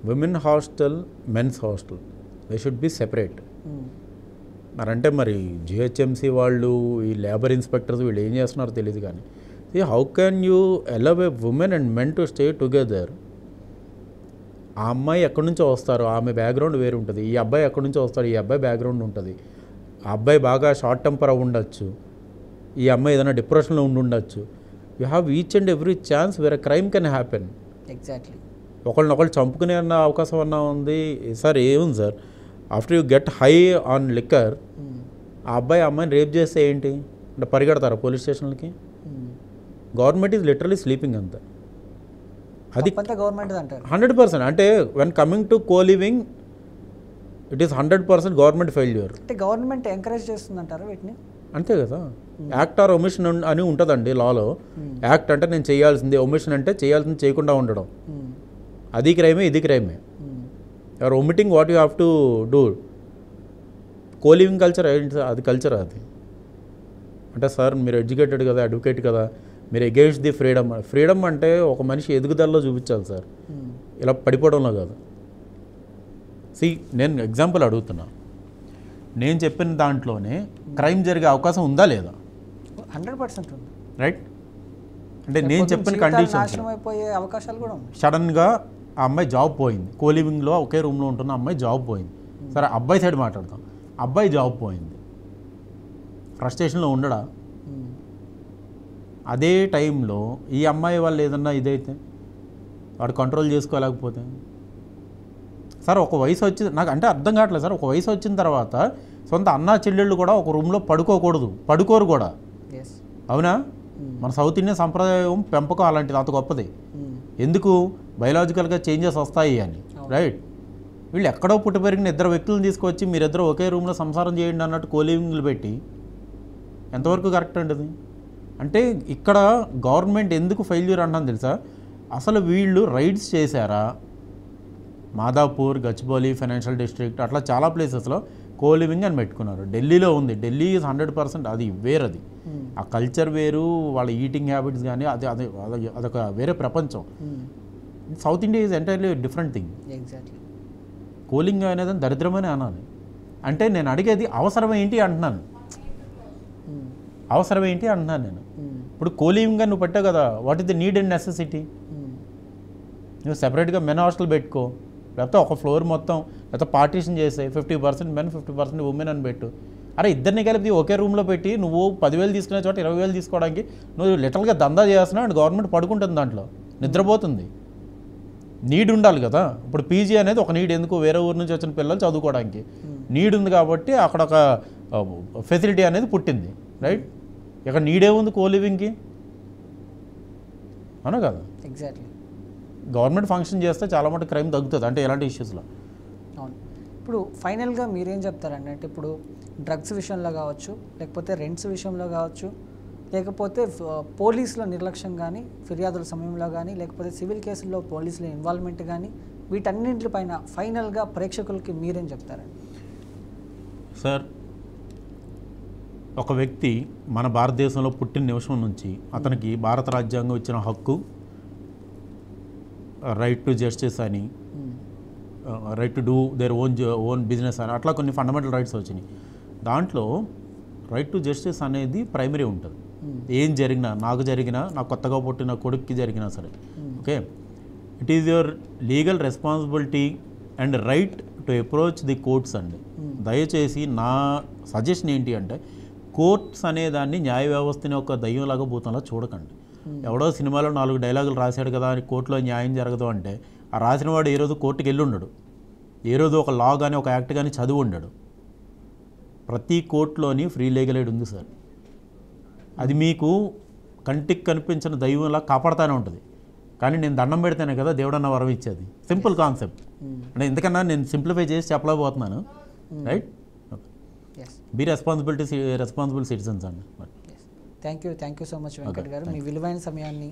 Women hostel, men's hostel, they should be separate. మరంటే మరి జిహెచ్ఎంసీ వాళ్ళు, ఈ లేబర్ ఇన్స్పెక్టర్స్ వీళ్ళు ఏం చేస్తున్నారో తెలియదు. కానీ how can you allow a women and men to stay together? ఆ అమ్మాయి ఎక్కడి నుంచో వస్తారు, ఆమె బ్యాక్గ్రౌండ్ వేరు ఉంటుంది, ఈ అబ్బాయి ఎక్కడి నుంచో వస్తాడు, ఈ అబ్బాయి బ్యాక్గ్రౌండ్ ఉంటుంది. ఆ అబ్బాయి బాగా షార్ట్ టెంపర్ ఉండొచ్చు, ఈ అమ్మాయి ఏదైనా డిప్రెషన్లో ఉండొచ్చు. You have each and every chance where a crime can happen. Exactly. ఒకళ్ళనొకళ్ళు చంపుకునే అన్న అవకాశం అన్నా ఉంది. సార్ ఏముంది sir, after you get high on liquor, ఆ అబ్బాయి అమ్మాయిని రేప్ చేస్తే ఏంటి అంటే పరిగెడతారా పోలీస్ స్టేషన్లకి? గవర్నమెంట్ ఈజ్ లిటరలీ స్లీపింగ్ అంతా. అది గవర్నమెంట్ అంటారు 100%. అంటే when coming to coliving, it is 100% government failure. అంటే గవర్నమెంట్ ఎంకరేజ్ చేస్తుందంటారా వీటిని? అంతే కదా. యాక్ట్ ఆర్ ఒమిషన్ అని ఉంటుందండి లాలో. యాక్ట్ అంటే నేను చేయాల్సింది, ఒమిషన్ అంటే చేయాల్సింది చేయకుండా ఉండడం. అది క్రైమే, ఇది క్రైమే. You're omitting what you have to do. Coliving culture అది కల్చర్ అది. అంటే సార్ మీరు ఎడ్యుకేటెడ్ కదా, అడ్వకేట్ కదా, మీరు అగేన్స్ట్ ది ఫ్రీడమ్. ఫ్రీడమ్ అంటే ఒక మనిషి ఎదుగుదలలో చూపించాలి సార్, ఇలా పడిపోవడంలో కాదు. నేను ఎగ్జాంపుల్ అడుగుతున్నా, నేను చెప్పిన దాంట్లోనే క్రైమ్ జరిగే అవకాశం ఉందా లేదా? 100% ఉంది. రైట్. అంటే నేను చెప్పిన కండిషన్ నాశనం అయిపోయే అవకాశాలు కూడా ఉన్నాయి. సడన్గా ఆ అమ్మాయి జాబ్ పోయింది, కోలివింగ్లో ఒకే రూమ్లో ఉంటున్న అమ్మాయి జాబ్ పోయింది. సరే అబ్బాయి సైడ్ మాట్లాడతాం, అబ్బాయి జాబ్ పోయింది, ఫ్రస్ట్రేషన్లో ఉండడా? అదే టైంలో ఈ అమ్మాయి వాళ్ళు ఏదన్నా ఇదైతే వాడు కంట్రోల్ చేసుకోలేకపోతే సార్, ఒక వయసు వచ్చింది నాకు అంటే అర్థం కావట్లేదు సార్. ఒక వయసు వచ్చిన తర్వాత సొంత అన్నా చెల్లెళ్ళు కూడా ఒక రూమ్లో పడుకోరు కూడా. అవునా? మన సౌత్ ఇండియన్ సంప్రదాయం పెంపకం అలాంటిది, అంత గొప్పది. ఎందుకు? బయలాజికల్గా చేంజెస్ వస్తాయి అని. రైట్. వీళ్ళు ఎక్కడో పుట్టి పెరిగిన ఇద్దరు వ్యక్తులను తీసుకొచ్చి మీరిద్దరు ఒకే రూమ్లో సంసారం చేయండి అన్నట్టు కోలివింగ్లు పెట్టి ఎంతవరకు కరెక్ట్ అండి అది? అంటే ఇక్కడ గవర్నమెంట్ ఎందుకు ఫెయిల్యూర్ అంటాను తెలుసా? అసలు వీళ్ళు రైడ్స్ చేశారా? మాదాపూర్, గచ్చిబౌలి, ఫైనాన్షియల్ డిస్ట్రిక్ట్ అట్లా చాలా ప్లేసెస్లో కోలివింగ్ అని పెట్టుకున్నారు. ఢిల్లీలో ఉంది, ఢిల్లీ ఈజ్ 100%. అది వేరది, ఆ కల్చర్ వేరు, వాళ్ళ ఈటింగ్ హ్యాబిట్స్ కానీ అదొక వేరే ప్రపంచం. South India is entirely different thing. Exactly. Calling అనేది దరిద్రమని అనాలి. అంటే నేను అడిగేది అవసరం ఏంటి అంటున్నాను, అవసరం ఏంటి అంటున్నాను నేను. ఇప్పుడు కోలివింగ్ నువ్వు పెట్టావు కదా, what is the need and necessity? నువ్వు సెపరేట్గా మెన్ హాస్టల్ పెట్టుకో, లేకపోతే ఒక ఫ్లోర్ మొత్తం, లేకపోతే పార్టీషన్ చేసే 50% మెన్ 50% ఉమెన్ అని పెట్టు. అరే ఇద్దరిని కలిపి ఒకే రూమ్లో పెట్టి నువ్వు 10,000 తీసుకునే చోట 20,000 తీసుకోవడానికి నువ్వు లిటరల్గా దందా చేస్తున్నావు అండ్ గవర్నమెంట్ పడుకుంటుంది, దాంట్లో నిద్రపోతుంది. నీడ్ ఉండాలి కదా. ఇప్పుడు పీజీ అనేది ఒక నీడ్. ఎందుకు? వేరే ఊరు నుంచి వచ్చిన పిల్లలు చదువుకోవడానికి నీడ్ ఉంది కాబట్టి అక్కడ ఒక ఫెసిలిటీ అనేది పుట్టింది. రైట్. ఇక్కడ నీడే ఉంది కోలివింగ్కి, అవునా కదా? ఎగ్జాక్ట్లీ. గవర్నమెంట్ ఫంక్షన్ చేస్తే చాలా మటు క్రైమ్ తగ్గుతుంది, అంటే ఎలాంటి ఇష్యూస్లో. అవును. ఇప్పుడు ఫైనల్గా మీరేం చెప్తారండి? అంటే ఇప్పుడు డ్రగ్స్ విషయంలో కావచ్చు, లేకపోతే రెంట్స్ విషయంలో కావచ్చు, లేకపోతే పోలీసుల నిర్లక్ష్యం కానీ, ఫిర్యాదుల సమయంలో కానీ, లేకపోతే సివిల్ కేసుల్లో పోలీసుల ఇన్వాల్వ్మెంట్ కానీ, వీటన్నింటిపైన ఫైనల్గా ప్రేక్షకులకి మీరేం చెప్తారండి? సార్, ఒక వ్యక్తి మన భారతదేశంలో పుట్టిన నిమిషం నుంచి అతనికి భారత రాజ్యాంగం ఇచ్చిన హక్కు, రైట్ టు జస్టిస్ అని, right to do their own business అని, అట్లా కొన్ని ఫండమెంటల్ రైట్స్ వచ్చినాయి. దాంట్లో రైట్ టు జస్టిస్ అనేది ప్రైమరీ ఉంటుంది. ఏం జరిగినా, నాకు జరిగినా, నా కొత్తగా పుట్టిన కొడుక్కి జరిగినా సరే, okay, it is your legal responsibility and right to approach the courts అండి. దయచేసి నా సజెషన్ ఏంటి అంటే, కోర్ట్స్ అనేదాన్ని న్యాయ వ్యవస్థని ఒక దయ్యంలాగా భూతంలా చూడకండి. ఎవడో సినిమాలో 4 డైలాగులు రాశాడు కదా అని కోర్టులో న్యాయం జరగదు అంటే, ఆ రాసినవాడు ఏ రోజు కోర్టుకి వెళ్ళి ఉండడు, ఏ రోజు ఒక లా కానీ ఒక యాక్ట్ కానీ చదివి ఉండడు. ప్రతి కోర్టులోని ఫ్రీ లీగల్ ఎయిడ్ ఉంది సార్. అది మీకు కంటికి కనిపించిన దైవంలా కాపాడుతూనే ఉంటుంది. కానీ నేను దండం పెడితేనే కదా దేవుడన్న వరం ఇచ్చేది. Simple concept. అంటే ఎందుకన్నా నేను సింప్లిఫై చేసి చెప్పలేకపోతున్నాను. రైట్. బీ రెస్పాన్సిబుల్ సిటిజన్స్ అండి. Thank you so much Venkat గారు. మీ విలువైన సమయాన్ని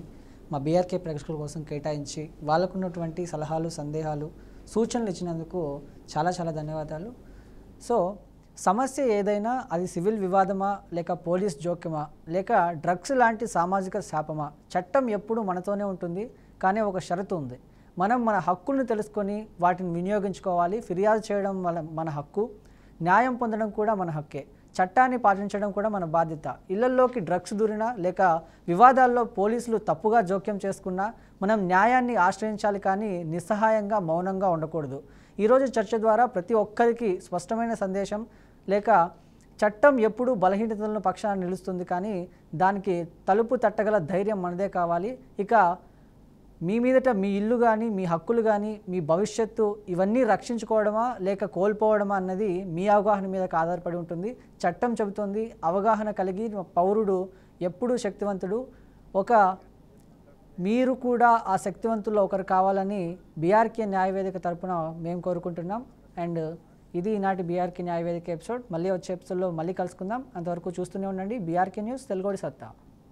మా బీఆర్కే ప్రేక్షకుల కోసం కేటాయించి వాళ్ళకున్నటువంటి సలహాలు, సందేహాలు, సూచనలు ఇచ్చినందుకు చాలా చాలా ధన్యవాదాలు. సో సమస్య ఏదైనా అది సివిల్ వివాదమా, లేక పోలీస్ జోక్యమా, లేక డ్రగ్స్ లాంటి సామాజిక శాపమా, చట్టం ఎప్పుడూ మనతోనే ఉంటుంది. కానీ ఒక షరతు ఉంది, మనం మన హక్కులను తెలుసుకొని వాటిని వినియోగించుకోవాలి. ఫిర్యాదు చేయడం మన హక్కు, న్యాయం పొందడం కూడా మన హక్కే, చట్టాన్ని పాటించడం కూడా మన బాధ్యత. ఇళ్లల్లోకి డ్రగ్స్ దూరినా లేక వివాదాల్లో పోలీసులు తప్పుగా జోక్యం చేసుకున్నా మనం న్యాయాన్ని ఆశ్రయించాలి, కానీ నిస్సహాయంగా మౌనంగా ఉండకూడదు. ఈరోజు చర్చ ద్వారా ప్రతి ఒక్కరికి స్పష్టమైన సందేశం, లేక చట్టం ఎప్పుడూ బలహీనతలను పక్షాన నిలుస్తుంది, కానీ దానికి తలుపు తట్టగల ధైర్యం మనదే కావాలి. ఇక మీ మీదట మీ ఇల్లు కానీ, మీ హక్కులు కానీ, మీ భవిష్యత్తు ఇవన్నీ రక్షించుకోవడమా లేక కోల్పోవడమా అన్నది మీ అవగాహన మీద ఆధారపడి ఉంటుంది. చట్టం చెబుతోంది, అవగాహన కలిగి పౌరుడు ఎప్పుడూ శక్తివంతుడు. మీరు కూడా ఆ శక్తివంతుల్లో ఒకరు కావాలని బీఆర్కే న్యాయవేదిక తరపున మేము కోరుకుంటున్నాం. అండ్ ఇది ఈనాటి బీఆర్కే న్యాయవేదిక ఎపిసోడ్. మళ్ళీ వచ్చే ఎపిసోడ్లో మళ్ళీ కలుసుకుందాం. అంతవరకు చూస్తూనే ఉండండి బీఆర్కే న్యూస్, తెలుగోడి సత్తా.